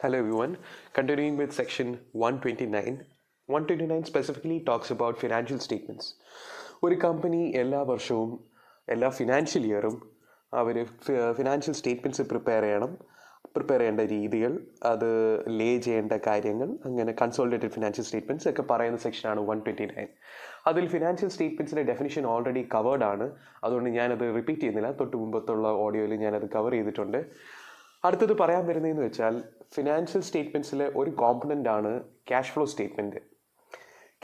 Hello everyone. Continuing with section 129. 129 specifically talks about financial statements. ഒരു company എല്ലാ വർഷവും എല്ലാ ഫിനാൻഷ്യൽ ഇയറും അവർ ഫിനാൻഷ്യൽ സ്റ്റേറ്റ്മെൻറ്റ്സ് പ്രിപ്പയർ ചെയ്യേണ്ട രീതികൾ, അത് ലേ ചെയ്യേണ്ട കാര്യങ്ങൾ, അങ്ങനെ കൺസോളിഡേറ്റഡ് ഫിനാൻഷ്യൽ സ്റ്റേറ്റ്മെൻറ്റ്സ് ഒക്കെ പറയുന്ന സെക്ഷനാണ് 129. അതിൽ ഫിനാൻഷ്യൽ സ്റ്റേറ്റ്മെൻറ്റ്സിൻ്റെ ഡെഫിനിഷൻ ഓൾറെഡി കവേർഡ് ആണ്. അതുകൊണ്ട് ഞാനത് റിപ്പീറ്റ് ചെയ്യുന്നില്ല. തൊട്ട് മുമ്പത്തുള്ള ഓഡിയോയിൽ ഞാനത് കവർ ചെയ്തിട്ടുണ്ട്. അടുത്തത് പറയാൻ വരുന്നതെന്ന് വെച്ചാൽ ഫിനാൻഷ്യൽ സ്റ്റേറ്റ്മെൻറ്റ്സിലെ ഒരു കോമ്പണൻ്റ് ആണ് cash flow statement.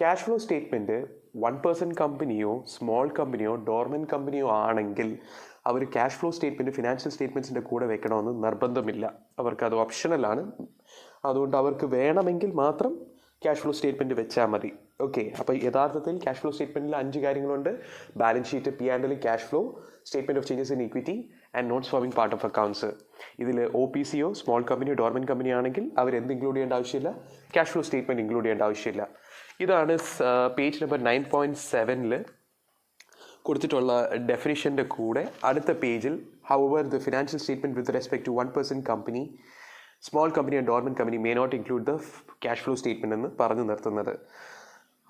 Cash flow statement 1% കമ്പനിയോ സ്മോൾ കമ്പനിയോ ഡോർമെൻറ്റ് കമ്പനിയോ ആണെങ്കിൽ അവർ ക്യാഷ് ഫ്ലോ സ്റ്റേറ്റ്മെൻറ്റ് ഫിനാൻഷ്യൽ സ്റ്റേറ്റ്മെൻറ്റ്സിൻ്റെ കൂടെ വെക്കണമെന്ന് നിർബന്ധമില്ല. അവർക്കത് ഓപ്ഷണലാണ്. അതുകൊണ്ട് അവർക്ക് വേണമെങ്കിൽ മാത്രം ക്യാഷ് ഫ്ലോ സ്റ്റേറ്റ്മെൻറ്റ് വെച്ചാൽ മതി. ഓക്കെ, അപ്പോൾ യഥാർത്ഥത്തിൽ ക്യാഷ് ഫ്ലോ സ്റ്റേറ്റ്മെൻറ്റിൽ 5 കാര്യങ്ങളുണ്ട്. Balance sheet, P&L, cash flow, statement of changes in equity and notes foaming part of accounts. ഇതിൽ OPCയോ സ്മോൾ കമ്പനിയോ ഡോർമെൻറ്റ് കമ്പനി ആണെങ്കിൽ അവരെന്ത് ഇൻക്ലൂഡ് ചെയ്യേണ്ട ആവശ്യമില്ല, ക്യാഷ് ഫ്ലോ സ്റ്റേറ്റ്മെൻറ്റ് ഇൻക്ലൂഡ് ചെയ്യേണ്ട ആവശ്യമില്ല. ഇതാണ് പേജ് നമ്പർ 9.7 കൊടുത്തിട്ടുള്ള ഡെഫിനിഷൻ്റെ കൂടെ അടുത്ത പേജിൽ however the financial statement with respect to 1% company, small company and dormant company may not include the cash flow statement എന്ന് പറഞ്ഞു നിർത്തുന്നത്.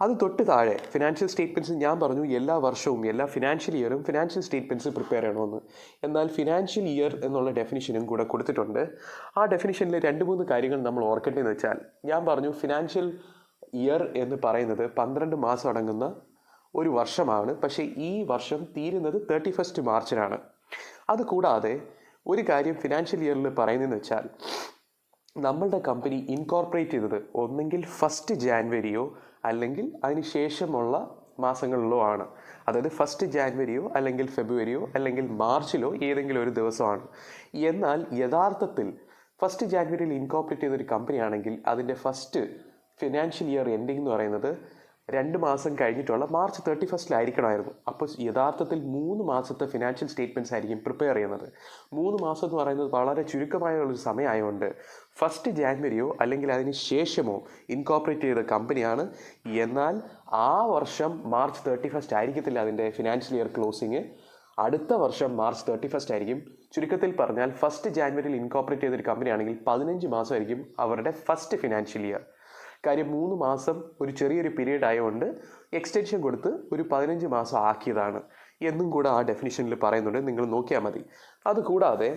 അത് തൊട്ട് താഴെ ഫിനാൻഷ്യൽ സ്റ്റേറ്റ്മെൻറ്റ്സ് ഞാൻ പറഞ്ഞു എല്ലാ വർഷവും എല്ലാ ഫിനാൻഷ്യൽ ഇയറും ഫിനാൻഷ്യൽ സ്റ്റേറ്റ്മെൻറ്റ്സ് പ്രിപ്പയർ ചെയ്യണമെന്ന്. എന്നാൽ ഫിനാൻഷ്യൽ ഇയർ എന്നുള്ള ഡെഫിനിഷനും കൂടെ കൊടുത്തിട്ടുണ്ട്. ആ ഡെഫിനിഷനിൽ 2-3 കാര്യങ്ങൾ നമ്മൾ ഓർക്കേണ്ടതെന്ന് വെച്ചാൽ, ഞാൻ പറഞ്ഞു ഫിനാൻഷ്യൽ ഇയർ എന്ന് പറയുന്നത് 12 മാസം അടങ്ങുന്ന ഒരു വർഷമാണ്. പക്ഷേ ഈ വർഷം തീരുന്നത് 31 മാർച്ചിനാണ്. അതുകൂടാതെ ഒരു കാര്യം ഫിനാൻഷ്യൽ ഇയറിൽ പറയുന്നതെന്ന് വെച്ചാൽ, നമ്മളുടെ കമ്പനി ഇൻകോർപ്പറേറ്റ് ചെയ്തത് ഒന്നെങ്കിൽ 1 ജാനുവരിയോ അല്ലെങ്കിൽ അതിന് ശേഷമുള്ള മാസങ്ങളിലോ ആണ്. അതായത് 1 ജാനുവരിയോ അല്ലെങ്കിൽ ഫെബ്രുവരിയോ അല്ലെങ്കിൽ മാർച്ചിലോ ഏതെങ്കിലും ഒരു ദിവസമാണ്. എന്നാൽ യഥാർത്ഥത്തിൽ 1 ജാനുവരിയിൽ ഇൻകോർപ്പറേറ്റ് ചെയ്തൊരു കമ്പനിയാണെങ്കിൽ അതിൻ്റെ ഫസ്റ്റ് ഫിനാൻഷ്യൽ ഇയർ എൻഡിങ് എന്ന് പറയുന്നത് 2 മാസം കഴിഞ്ഞിട്ടുള്ള മാർച്ച് 31 അപ്പോൾ യഥാർത്ഥത്തിൽ 3 മാസത്തെ ഫിനാൻഷ്യൽ സ്റ്റേറ്റ്മെൻറ്റ്സ് ആയിരിക്കും പ്രിപ്പയർ ചെയ്യുന്നത്. 3 മാസം എന്ന് പറയുന്നത് വളരെ ചുരുക്കമായുള്ളൊരു സമയമായതുകൊണ്ട് 1 ജാനുവരിയോ അല്ലെങ്കിൽ അതിന് ശേഷമോ ഇൻകോർപ്പറേറ്റ് ചെയ്ത കമ്പനിയാണ്. എന്നാൽ ആ വർഷം മാർച്ച് 31 ആയിരിക്കത്തില്ല അതിൻ്റെ ഫിനാൻഷ്യൽ ഇയർ ക്ലോസിങ്. അടുത്ത വർഷം മാർച്ച് 31 ആയിരിക്കും. ചുരുക്കത്തിൽ പറഞ്ഞാൽ 1 ജാനുവരിയിൽ ഇൻകോർപ്പറേറ്റ് ചെയ്തൊരു കമ്പനിയാണെങ്കിൽ 15 മാസമായിരിക്കും അവരുടെ ഫസ്റ്റ് ഫിനാൻഷ്യൽ ഇയർ. കാര്യം 3 മാസം ഒരു ചെറിയൊരു പീരീഡ് ആയതുകൊണ്ട് എക്സ്റ്റൻഷൻ കൊടുത്ത് ഒരു 15 മാസം ആക്കിയതാണ് എന്നും കൂടെ ആ ഡെഫിനിഷനിൽ പറയുന്നുണ്ട്. നിങ്ങൾ നോക്കിയാൽ മതി. അതുകൂടാതെ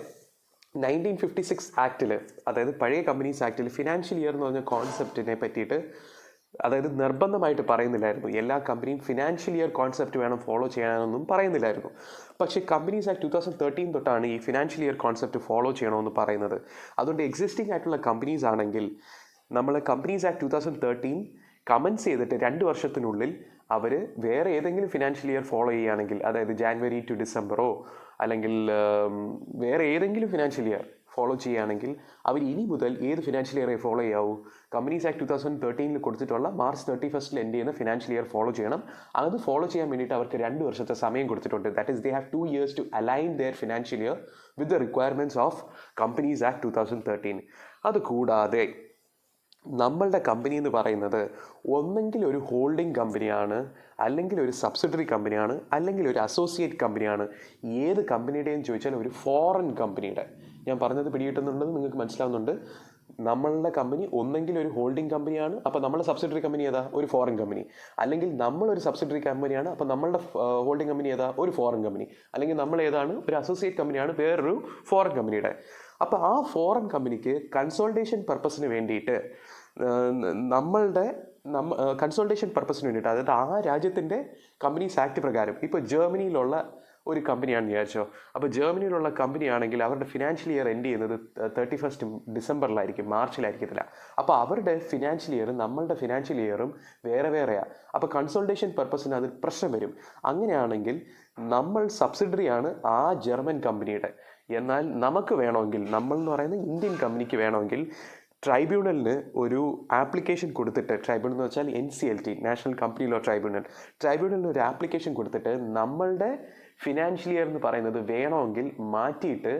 1956 ആക്റ്റിൽ, അതായത് പഴയ കമ്പനീസ് ആക്റ്റിൽ ഫിനാൻഷ്യൽ ഇയർ എന്ന് പറഞ്ഞ കോൺസെപ്റ്റിനെ പറ്റിയിട്ട്, അതായത് നിർബന്ധമായിട്ട് പറയുന്നില്ലായിരുന്നു. എല്ലാ കമ്പനിയും ഫിനാൻഷ്യൽ ഇയർ കോൺസെപ്റ്റ് വേണം ഫോളോ ചെയ്യാനൊന്നും പറയുന്നില്ലായിരുന്നു. പക്ഷേ കമ്പനീസ് ആക്ട് 2013 തൊട്ടാണ് ഈ ഫിനാൻഷ്യൽ ഇയർ കോൺസെപ്റ്റ് ഫോളോ ചെയ്യണമെന്ന് പറയുന്നത്. അതുകൊണ്ട് എക്സിസ്റ്റിംഗ് ആയിട്ടുള്ള കമ്പനീസ് ആണെങ്കിൽ നമ്മൾ കമ്പനീസ് ആക്ട് 2013 കമൻസ് ചെയ്തിട്ട് 2 വർഷത്തിനുള്ളിൽ അവർ വേറെ ഏതെങ്കിലും ഫിനാൻഷ്യൽ ഇയർ ഫോളോ ചെയ്യുകയാണെങ്കിൽ, അതായത് ജാനുവരി ടു ഡിസംബറോ അല്ലെങ്കിൽ വേറെ ഏതെങ്കിലും ഫിനാൻഷ്യൽ ഇയർ ഫോളോ ചെയ്യുകയാണെങ്കിൽ അവർ ഇനി മുതൽ ഏത് ഫിനാൻഷ്യൽ ഇയറെ ഫോളോ ചെയ്യാവൂ? കമ്പനീസ് ആക്ട് 2013 കൊടുത്തിട്ടുള്ള മാർച്ച് 31 എൻഡ് ചെയ്യുന്ന ഫിനാൻഷ്യൽ ഇയർ ഫോളോ ചെയ്യണം. അത് ഫോളോ ചെയ്യാൻ വേണ്ടിയിട്ട് അവർക്ക് 2 വർഷത്തെ സമയം കൊടുത്തിട്ടുണ്ട്. That is they have 2 years to align their financial year with the requirements of companies act 2013. അതുകൂടാതെ നമ്മളുടെ കമ്പനി എന്ന് പറയുന്നത് ഒന്നെങ്കിൽ ഒരു ഹോൾഡിംഗ് കമ്പനിയാണ്, അല്ലെങ്കിൽ ഒരു സബ്സിഡറി കമ്പനിയാണ്, അല്ലെങ്കിൽ ഒരു അസോസിയേറ്റ് കമ്പനിയാണ്. ഏത് കമ്പനിയുടെയും ചോദിച്ചാൽ ഒരു ഫോറിൻ കമ്പനിയുടെ. ഞാൻ പറഞ്ഞത് പിടികിട്ടുന്നുണ്ടെന്ന് നിങ്ങൾക്ക് മനസ്സിലാവുന്നുണ്ട്. നമ്മളുടെ കമ്പനി ഒന്നെങ്കിൽ ഒരു ഹോൾഡിംഗ് കമ്പനിയാണ്, അപ്പോൾ നമ്മളുടെ സബ്സിഡറി കമ്പനി ഏതാ? ഒരു ഫോറിൻ കമ്പനി. അല്ലെങ്കിൽ നമ്മളൊരു സബ്സിഡറി കമ്പനിയാണ്, അപ്പോൾ നമ്മളുടെ ഹോൾഡിംഗ് കമ്പനി ഏതാ? ഒരു ഫോറിൻ കമ്പനി. അല്ലെങ്കിൽ നമ്മൾ ഏതാണ്? ഒരു അസോസിയേറ്റ് കമ്പനിയാണ് വേറൊരു ഫോറിൻ കമ്പനിയുടെ. അപ്പോൾ ആ ഫോറിൻ കമ്പനിക്ക് കൺസോൾട്ടേഷൻ പർപ്പസിന് വേണ്ടിയിട്ട് കൺസോൾട്ടേഷൻ പർപ്പസിന് വേണ്ടിയിട്ട്, അതായത് ആ രാജ്യത്തിൻ്റെ കമ്പനീസ് ആക്ട് പ്രകാരം, ഇപ്പോൾ ജർമ്മനിയിലുള്ള ഒരു കമ്പനിയാണെന്ന് വിചാരിച്ചോ. അപ്പോൾ ജർമ്മനിയിലുള്ള കമ്പനിയാണെങ്കിൽ അവരുടെ ഫിനാൻഷ്യൽ ഇയർ എൻഡ് ചെയ്യുന്നത് 31 ഡിസംബറിലായിരിക്കും, മാർച്ചിലായിരിക്കത്തില്ല. അപ്പോൾ അവരുടെ ഫിനാൻഷ്യൽ ഇയറും നമ്മളുടെ ഫിനാൻഷ്യൽ ഇയറും വേറെ വേറെയാണ്. അപ്പോൾ കൺസോൾട്ടേഷൻ പർപ്പസിന് അതിൽ പ്രശ്നം വരും. അങ്ങനെയാണെങ്കിൽ നമ്മൾ സബ്സിഡറിയാണ് ആ ജർമ്മൻ കമ്പനിയുടെ. എന്നാൽ നമുക്ക് വേണമെങ്കിൽ, നമ്മൾ എന്ന് പറയുന്ന ഇന്ത്യൻ കമ്പനിക്ക് വേണമെങ്കിൽ ട്രൈബ്യൂണലിന് ഒരു ആപ്ലിക്കേഷൻ കൊടുത്തിട്ട്, ട്രൈബ്യൂണൽ എന്ന് വെച്ചാൽ NCLT, നാഷണൽ കമ്പനി ലോ ട്രൈബ്യൂണലിന് ഒരു ആപ്ലിക്കേഷൻ കൊടുത്തിട്ട് നമ്മളുടെ ഫിനാൻഷ്യൽ ഇയർ എന്ന് പറയുന്നത് വേണമെങ്കിൽ മാറ്റിയിട്ട്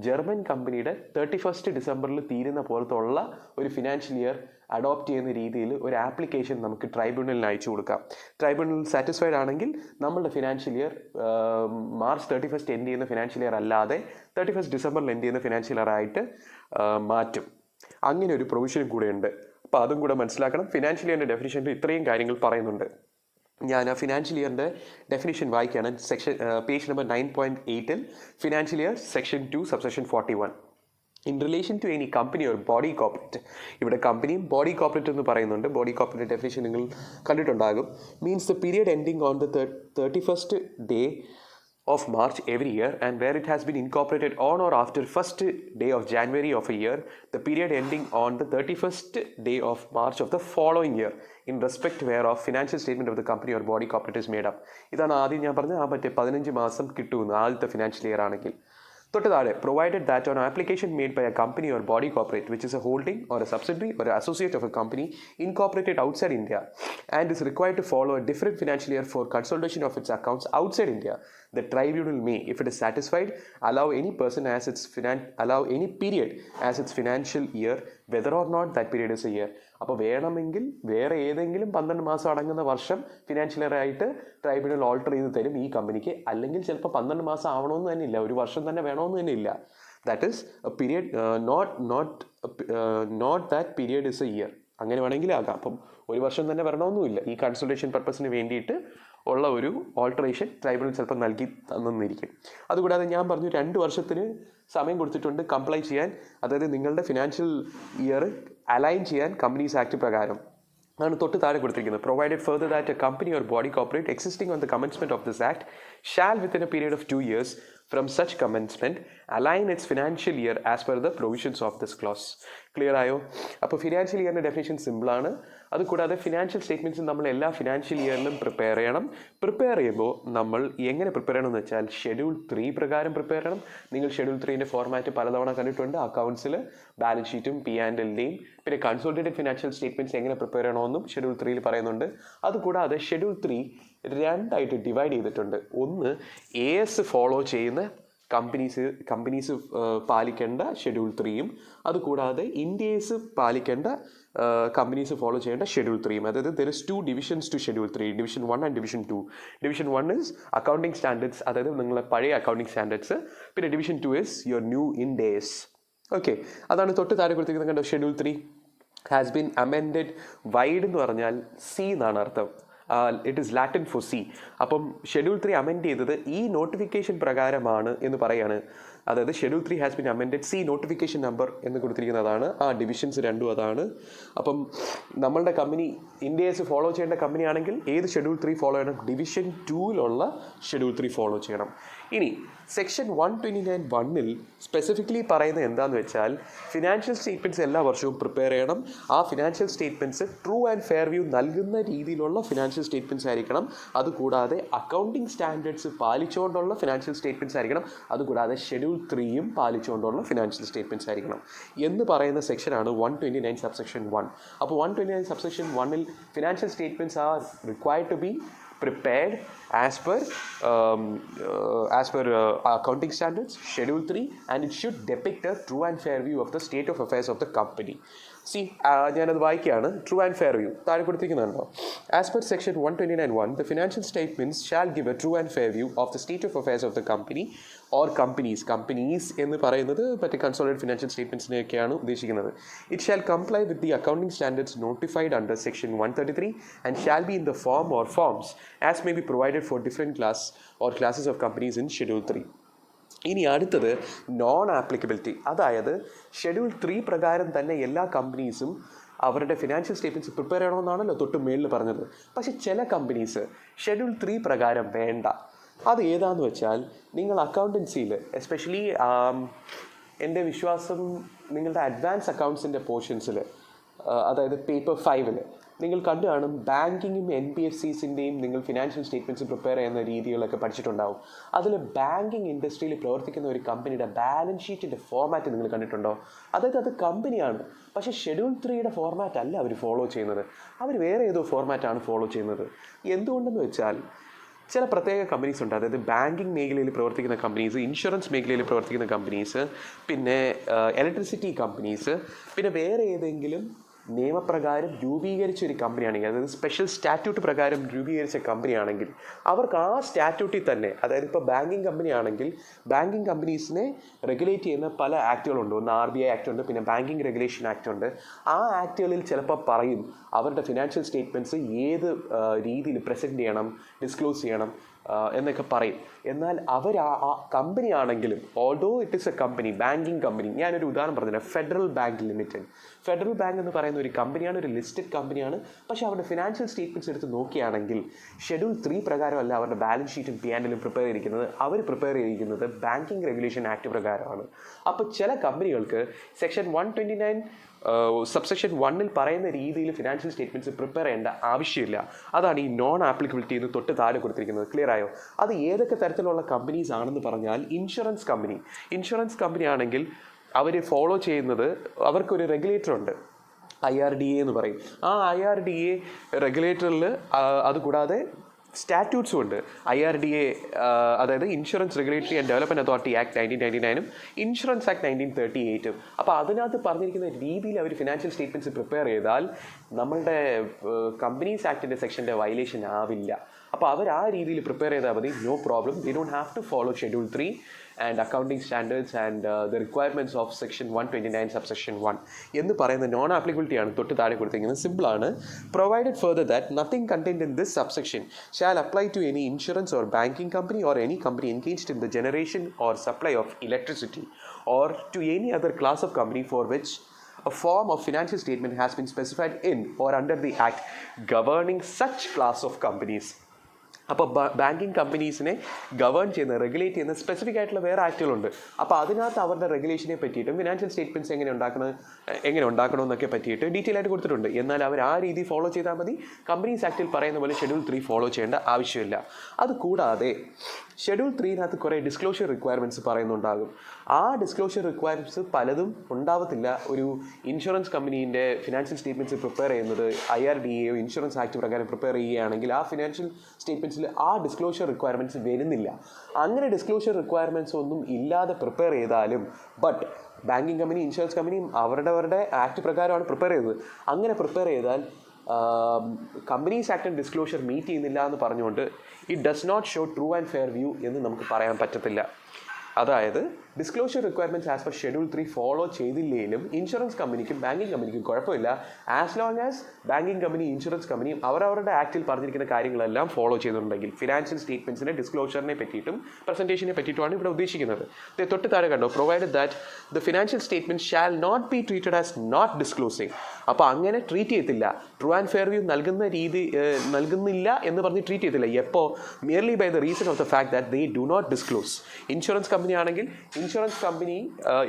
ജർമ്മൻ കമ്പനിയുടെ 31 ഡിസംബറിൽ തീരുന്ന പോലത്തെ ഉള്ള ഒരു ഫിനാൻഷ്യൽ ഇയർ അഡോപ്റ്റ് ചെയ്യുന്ന രീതിയിൽ ഒരു ആപ്ലിക്കേഷൻ നമുക്ക് ട്രൈബ്യൂണലിന് അയച്ചു കൊടുക്കാം. ട്രൈബ്യൂണൽ സാറ്റിസ്ഫൈഡ് ആണെങ്കിൽ നമ്മളുടെ ഫിനാൻഷ്യൽ ഇയർ മാർച്ച് 31 എൻഡ് ചെയ്യുന്ന ഫിനാൻഷ്യൽ ഇയർ അല്ലാതെ 31 ഡിസംബറിൽ എൻഡ് ചെയ്യുന്ന ഫിനാൻഷ്യൽ ഇയർ ആയിട്ട് മാറ്റും. അങ്ങനെ ഒരു പ്രൊവിഷനും കൂടെ ഉണ്ട്. അപ്പോൾ അതും കൂടെ മനസ്സിലാക്കണം. ഫിനാൻഷ്യൽ ഇയറിൻ്റെ ഡെഫിനിഷനിൽ ഇത്രയും കാര്യങ്ങൾ പറയുന്നുണ്ട്. ഞാൻ ആ ഫിനാൻഷ്യൽ ഇയറിൻ്റെ ഡെഫിനിഷൻ വായിക്കുകയാണ്. Page number 9.8 financial year section 2 subsection 41. In relation to any company or body corporate. ഇവിടെ കമ്പനിയും ബോഡി കോർപ്പറേറ്റ് എന്ന് പറയുന്നുണ്ട്. ബോഡി കോർപ്പറേറ്റ് ഡെഫിനിഷൻ നിങ്ങൾ കണ്ടിട്ടുണ്ടാകും. Means the period ending on the 31st day of March every year, and where it has been incorporated on or after 1st day of January of a year, the period ending on the 31st day of March of the following year, in respect whereof financial statement of the company or body corporate is made up. ഇതാണ് ആദ്യം ഞാൻ പറഞ്ഞത്. ആ മറ്റേ 15 മാസം കിട്ടുമെന്ന് ആദ്യത്തെ financial year ആണെങ്കിൽ. തൊട്ട് താഴെ, provided that on application made by a company or body corporate which is a holding or a subsidiary or associate of a company incorporated outside India and is required to follow a different financial year for consultation of its accounts outside India, the tribunal may, if it is satisfied, allow any period as its financial year, whether or not that period is a year. അപ്പോൾ വേണമെങ്കിൽ വേറെ ഏതെങ്കിലും 12 മാസം അടങ്ങുന്ന വർഷം financial year ആയിട്ട് tribunal alter ചെയ്ത് തരും ഈ കമ്പനിക്ക്. അല്ലെങ്കിൽ ചിലപ്പോൾ 12 മാസം ആവണമെന്ന് തന്നെ ഇല്ല, ഒരു വർഷം തന്നെ വേണമെന്ന് തന്നെ ഇല്ല. That is a period, not that period is a year. അങ്ങനെ വേണമെങ്കിൽ ആകാം. അപ്പം ഒരു വർഷം തന്നെ വരണമെന്നുമില്ല. ഈ കൺസൾട്ടേഷൻ പർപ്പസിന് വേണ്ടിയിട്ട് ഉള്ള ഒരു ഓൾട്ടറേഷൻ ട്രൈബ്യൂണൽ ചിലപ്പോൾ നൽകി തന്നിരിക്കും. അതുകൂടാതെ ഞാൻ പറഞ്ഞു 2 വർഷത്തിന് സമയം കൊടുത്തിട്ടുണ്ട് കംപ്ലൈ ചെയ്യാൻ, അതായത് നിങ്ങളുടെ ഫിനാൻഷ്യൽ ഇയർ അലൈൻ ചെയ്യാൻ കമ്പനീസ് ആക്ട് പ്രകാരം. ആണ് തൊട്ട് താഴെ കൊടുത്തിരിക്കുന്നത്. Provided further that A company or body corporate existing on the commencement of this act shall within A period of 2 years from such commencement align its financial year as per the provisions of this clause. Clear ആയോ? അപ്പോൾ financial ഇയറിൻ്റെ definition സിമ്പിളാണ്. അതുകൂടാതെ financial statements നമ്മൾ എല്ലാ financial ഇയറിലും prepare ചെയ്യണം. Prepare ചെയ്യുമ്പോൾ നമ്മൾ എങ്ങനെ പ്രിപ്പയർ ചെയ്യണമെന്ന് വെച്ചാൽ ഷെഡ്യൂൾ 3 പ്രകാരം പ്രിപ്പയർ ചെയ്യണം. നിങ്ങൾ ഷെഡ്യൂൾ 3ൻ്റെ ഫോർമാറ്റ് പലതവണ കണ്ടിട്ടുണ്ട്. അക്കൗണ്ട്സിൽ ബാലൻസ് ഷീറ്റും P&Lൻ്റെയും പിന്നെ കൺസോളിഡേറ്റഡ് ഫിനാൻഷ്യൽ സ്റ്റേറ്റ്മെൻറ്റ്സ് എങ്ങനെ പ്രിപ്പയർ ചെയ്യണമെന്നും ഷെഡ്യൂൾ 3ൽ പറയുന്നുണ്ട്. അതുകൂടാതെ ഷെഡ്യൂൾ 3 2ആയിട്ട് ഡിവൈഡ് ചെയ്തിട്ടുണ്ട്. ഒന്ന് AS ഫോളോ ചെയ്യുന്ന കമ്പനീസ് പാലിക്കേണ്ട ഷെഡ്യൂൾ 3യും അതുകൂടാതെ ഇന്ത്യസ് പാലിക്കേണ്ട കമ്പനീസ് ഫോളോ ചെയ്യേണ്ട ഷെഡ്യൂൾ 3യും. അതായത് there is 2 divisions to schedule 3, division 1 and division 2. Division 1 is accounting standards, അതായത് നിങ്ങളെ പഴയ അക്കൗണ്ടിങ് സ്റ്റാൻഡേർഡ്സ്. പിന്നെ division 2 is your new ഇൻഡേസ്. Okay, അതാണ് തൊട്ട് താഴെ കൊടുത്തിരിക്കുന്നത്. കണ്ടോ, schedule 3 has been amended. Vide എന്ന് പറഞ്ഞാൽ സി എന്നാണ് അർത്ഥം. It is Latin for see. അപ്പം ഷെഡ്യൂൾ 3 അമെൻഡ് ചെയ്തത് ഈ നോട്ടിഫിക്കേഷൻ പ്രകാരമാണ് എന്ന് പറയാണ്. അതായത് schedule 3 has been amended see notification number എന്ന് കൊടുത്തിരിക്കുന്നതാണ്. ആ ഡിവിഷൻസ് രണ്ടും അതാണ്. അപ്പം നമ്മളുടെ കമ്പനി ഇന്ത്യസ് ഫോളോ ചെയ്യേണ്ട കമ്പനി ആണെങ്കിൽ ഏത് ഷെഡ്യൂൾ 3 ഫോളോ ചെയ്യണം? ഡിവിഷൻ 2ലുള്ള ഷെഡ്യൂൾ 3 ഫോളോ ചെയ്യണം. ഇനി സെക്ഷൻ 129(1) സ്പെസിഫിക്കലി പറയുന്നത് എന്താണെന്ന് വെച്ചാൽ ഫിനാൻഷ്യൽ സ്റ്റേറ്റ്മെൻറ്റ്സ് എല്ലാ വർഷവും പ്രിപ്പയർ ചെയ്യണം. ആ financial statements true and fair view നൽകുന്ന രീതിയിലുള്ള ഫിനാൻഷ്യൽ സ്റ്റേറ്റ്മെൻറ്റ്സ് ആയിരിക്കണം. അതുകൂടാതെ അക്കൗണ്ടിങ് സ്റ്റാൻഡേർഡ്സ് പാലിച്ചുകൊണ്ടുള്ള ഫിനാൻഷ്യൽ സ്റ്റേറ്റ്മെൻറ്റ്സ് ആയിരിക്കണം. അതുകൂടാതെ ഷെഡ്യൂൾ 3യും പാലിച്ചുകൊണ്ടുള്ള ഫിനാൻഷ്യൽ സ്റ്റേറ്റ്മെൻറ്റ്സ് ആയിരിക്കണം എന്ന് പറയുന്ന സെക്ഷനാണ് 129 സബ്സെക്ഷൻ 1. അപ്പോൾ 129 സബ്സെക്ഷൻ 1ൽ financial statements are required to be prepared as per accounting standards, schedule 3, and it should depict a true and fair view of the state of affairs of the company. ഞാനത് വായിക്കുകയാണ്. True and fair view താഴെ കൊടുത്തിരിക്കുന്നുണ്ടോ? As per section 129(1) the financial statements shall give a true and fair view of the state of affairs of the company or companies എന്ന് പറയുന്നത് മറ്റേ consolidated financial സ്റ്റേറ്റ്മെൻറ്റ്സിനെയൊക്കെയാണ് ഉദ്ദേശിക്കുന്നത്. It shall comply with the accounting standards notified under section 133 and shall be in the form or forms as may be provided for different class or classes of companies in schedule 3. ഇനി അടുത്തത് non applicability. അതായത് schedule 3 പ്രകാരം തന്നെ എല്ലാ കമ്പനീസും അവരുടെ financial statements prepare ചെയ്യണമെന്നാണല്ലോ തൊട്ട് മേളിൽ പറഞ്ഞത്. പക്ഷേ ചില കമ്പനീസ് ഷെഡ്യൂൾ 3 പ്രകാരം വേണ്ട. അത് ഏതാണെന്ന് വെച്ചാൽ നിങ്ങൾ അക്കൗണ്ടൻസിയിൽ എസ്പെഷ്യലി എൻ്റെ വിശ്വാസം നിങ്ങളുടെ അഡ്വാൻസ് അക്കൗണ്ട്സിൻ്റെ പോർഷൻസിൽ, അതായത് പേപ്പർ 5ൽ നിങ്ങൾ കണ്ടു കാണും. ബാങ്കിങ്ങും NBFCസിൻ്റെയും നിങ്ങൾ ഫിനാൻഷ്യൽ സ്റ്റേറ്റ്മെൻറ്റ്സ് പ്രിപ്പയർ ചെയ്യുന്ന രീതികളൊക്കെ പഠിച്ചിട്ടുണ്ടാവും. അതിൽ ബാങ്കിങ് ഇൻഡസ്ട്രിയിൽ പ്രവർത്തിക്കുന്ന ഒരു കമ്പനിയുടെ ബാലൻസ് ഷീറ്റിൻ്റെ ഫോർമാറ്റ് നിങ്ങൾ കണ്ടിട്ടുണ്ടോ? അതായത് അത് കമ്പനിയാണ്, പക്ഷേ ഷെഡ്യൂൾ 3യുടെ ഫോർമാറ്റ് അല്ല അവർ ഫോളോ ചെയ്യുന്നത്. അവർ വേറെ ഏതോ ഫോർമാറ്റാണ് ഫോളോ ചെയ്യുന്നത്. എന്തുകൊണ്ടെന്ന് വെച്ചാൽ ചില പ്രത്യേക കമ്പനീസ് ഉണ്ട്. അതായത് ബാങ്കിങ് മേഖലയിൽ പ്രവർത്തിക്കുന്ന കമ്പനീസ്, ഇൻഷുറൻസ് മേഖലയിൽ പ്രവർത്തിക്കുന്ന കമ്പനീസ്, പിന്നെ ഇലക്ട്രിസിറ്റി കമ്പനീസ്, പിന്നെ വേറെ ഏതെങ്കിലും നിയമപ്രകാരം രൂപീകരിച്ച ഒരു കമ്പനിയാണെങ്കിൽ, അതായത് സ്പെഷ്യൽ സ്റ്റാറ്റ്യൂട്ട് പ്രകാരം രൂപീകരിച്ച കമ്പനിയാണെങ്കിൽ അവർക്ക് ആ സ്റ്റാറ്റ്യൂട്ടിൽ തന്നെ, അതായത് ഇപ്പോൾ ബാങ്കിങ് കമ്പനി ആണെങ്കിൽ ബാങ്കിങ് കമ്പനീസിനെ റെഗുലേറ്റ് ചെയ്യുന്ന പല ആക്ടുകളുണ്ട്. ഒന്ന് RBI ആക്ട് ഉണ്ട്, പിന്നെ ബാങ്കിങ് റെഗുലേഷൻ ആക്ട് ഉണ്ട്. ആ ആക്ടുകളിൽ ചിലപ്പോൾ പറയും അവരുടെ ഫിനാൻഷ്യൽ സ്റ്റേറ്റ്മെൻറ്റ്സ് ഏത് രീതിയിൽ പ്രസൻറ്റ് ചെയ്യണം, ഡിസ്ക്ലോസ് ചെയ്യണം എന്നൊക്കെ പറയും. എന്നാൽ അവർ ആ കമ്പനി ആണെങ്കിലും, although it is A company, banking company, ഞാനൊരു ഉദാഹരണം പറഞ്ഞില്ല, federal bank limited. Federal bank എന്ന് പറയുന്ന ഒരു കമ്പനിയാണ്, ഒരു ലിസ്റ്റഡ് കമ്പനിയാണ്. പക്ഷേ അവരുടെ ഫിനാൻഷ്യൽ സ്റ്റേറ്റ്മെൻറ്റ്സ് എടുത്ത് നോക്കുകയാണെങ്കിൽ ഷെഡ്യൂൾ 3 പ്രകാരമല്ല അവരുടെ ബാലൻസ് ഷീറ്റും P&L പ്രിപ്പയർ ചെയ്തിരിക്കുന്നത്. അവർ പ്രിപ്പയർ ചെയ്തിരിക്കുന്നത് ബാങ്കിങ് റെഗുലേഷൻ ആക്ട് പ്രകാരമാണ്. അപ്പോൾ ചില കമ്പനികൾക്ക് സെക്ഷൻ 129 സബ്സെക്ഷൻ 1 പറയുന്ന രീതിയിൽ ഫിനാൻഷ്യൽ സ്റ്റേറ്റ്മെൻറ്റ്സ് പ്രിപ്പയർ ചെയ്യേണ്ട ആവശ്യമില്ല. അതാണ് ഈ നോൺ ആപ്ലിക്കബിലിറ്റി എന്ന് തൊട്ട് താഴെ കൊടുത്തിരിക്കുന്നത്. ക്ലിയർ ആയോ? അത് ഏതൊക്കെ തരത്തിലുള്ള കമ്പനീസ് ആണെന്ന് പറഞ്ഞാൽ, ഇൻഷുറൻസ് കമ്പനി ആണെങ്കിൽ അവർ ഫോളോ ചെയ്യുന്നത്, അവർക്കൊരു റെഗുലേറ്റർ ഉണ്ട്, IRDA എന്ന് പറയും. ആ IRDA റെഗുലേറ്ററിൽ അതുകൂടാതെ സ്റ്റാറ്റ്യൂട്ട്സും ഉണ്ട്. IRDA അതായത് insurance regulatory and development authority act 1999 insurance act 1938. അപ്പോൾ അതിനകത്ത് പറഞ്ഞിരിക്കുന്ന രീതിയിൽ അവർ ഫിനാൻഷ്യൽ സ്റ്റേറ്റ്മെൻറ്റ്സ് പ്രിപ്പയർ ചെയ്താൽ നമ്മളുടെ കമ്പനീസ് ആക്ടിൻ്റെ സെക്ഷൻ്റെ വയലേഷൻ ആവില്ല. അപ്പോൾ അവർ ആ രീതിയിൽ പ്രിപ്പയർ ചെയ്താൽ മതി, no problem. They don't have to follow schedule 3 and accounting standards and the requirements of section 129 subsection 1 എന്ന് പറയുന്ന നോൺ ആപ്ലിക്കബിലിറ്റി ആണ് തൊട്ട് താഴെ കൊടുത്തിരിക്കുന്നത്. സിമ്പിൾ ആണ്. Provided further that nothing contained in this subsection shall apply to any insurance or banking company or any company engaged in the generation or supply of electricity or to any other class of company for which a form of financial statement has been specified in or under the act governing such class of companies. അപ്പോൾ banking കമ്പനീസിനെ govern ചെയ്യുന്ന, regulate ചെയ്യുന്ന specific ആയിട്ടുള്ള വേറെ ആക്ടുകളുണ്ട്. അപ്പോൾ അതിനകത്ത് അവരുടെ റെഗുലേഷനെ പറ്റിയിട്ടും financial statements എങ്ങനെ ഉണ്ടാക്കണമെന്നൊക്കെ പറ്റിയിട്ട് ഡീറ്റെയിൽ ആയിട്ട് കൊടുത്തിട്ടുണ്ട്. എന്നാൽ അവർ ആ രീതി ഫോളോ ചെയ്താൽ മതി. കമ്പനീസ് ആക്ടിൽ പറയുന്ന പോലെ ഷെഡ്യൂൾ 3 ഫോളോ ചെയ്യേണ്ട ആവശ്യമില്ല. അതുകൂടാതെ ഷെഡ്യൂൾ 3-നകത്ത് കുറേ ഡിസ്ക്ലോഷർ റിക്വയർമെൻറ്റ്സ് പറയുന്നുണ്ടാകും. ആ ഡിസ്ക്ലോഷർ റിക്വയർമെൻറ്റ്സ് പലതും ഉണ്ടാവത്തില്ല. ഒരു ഇൻഷുറൻസ് കമ്പനീൻ്റെ ഫിനാൻഷ്യൽ സ്റ്റേറ്റ്മെൻറ്റ്സ് പ്രിപ്പയർ ചെയ്യുന്നത് IRDA ഇൻഷുറൻസ് ആക്ട് പ്രകാരം പ്രിപ്പയർ ചെയ്യുകയാണെങ്കിൽ ആ ഫിനാൻഷ്യൽ സ്റ്റേറ്റ്മെൻറ്റ്സിൽ ആ ഡിസ്ക്ലോഷർ റിക്വയർമെൻറ്റ്സ് വരുന്നില്ല. അങ്ങനെ ഡിസ്ക്ലോഷർ റിക്വയർമെൻറ്റ്സ് ഒന്നും ഇല്ലാതെ പ്രിപ്പയർ ചെയ്താലും, ബട്ട് ബാങ്കിങ് കമ്പനി, ഇൻഷുറൻസ് കമ്പനിയും അവരുടെ ആക്ട് പ്രകാരമാണ് പ്രിപ്പയർ ചെയ്തത്. അങ്ങനെ പ്രിപ്പയർ ചെയ്താൽ companies act and disclosure meet ചെയ്യുന്നില്ല എന്ന് പറഞ്ഞുകൊണ്ട് it does not show true and fair view എന്ന് നമുക്ക് പറയാൻ പറ്റത്തില്ല. അതായത് disclosure requirements as per schedule 3 follow ചെയ്തില്ലെങ്കിലും ഇൻഷുറൻസ് കമ്പനിക്കും ബാങ്കിങ് കമ്പനിക്കും കുഴപ്പമില്ല, as long as banking company, insurance കമ്പനിയും അവരവരുടെ ആക്റ്റിൽ പറഞ്ഞിരിക്കുന്ന കാര്യങ്ങളെല്ലാം ഫോളോ ചെയ്യുന്നുണ്ടെങ്കിൽ. ഫിനാൻഷ്യൽ സ്റ്റേറ്റ്മെൻറ്റ്സിനെ ഡിസ്ക്ലോഷറിനെ പറ്റിയിട്ടും പ്രസൻറ്റേഷനെ പറ്റിയിട്ടുമാണ് ഇവിടെ ഉദ്ദേശിക്കുന്നത്. തൊട്ട് താഴെ കണ്ടോ, provided that the financial statement shall not be treated as not disclosing. അപ്പോൾ അങ്ങനെ ട്രീറ്റ് ചെയ്യത്തില്ല, ട്രൂ ആൻഡ് ഫെയർ വ്യൂ നൽകുന്നില്ല എന്ന് പറഞ്ഞ് ട്രീറ്റ് ചെയ്യത്തില്ല. എപ്പോൾ? Merely by the reason of the fact that they do not disclose. Insurance company ആണെങ്കിൽ insurance company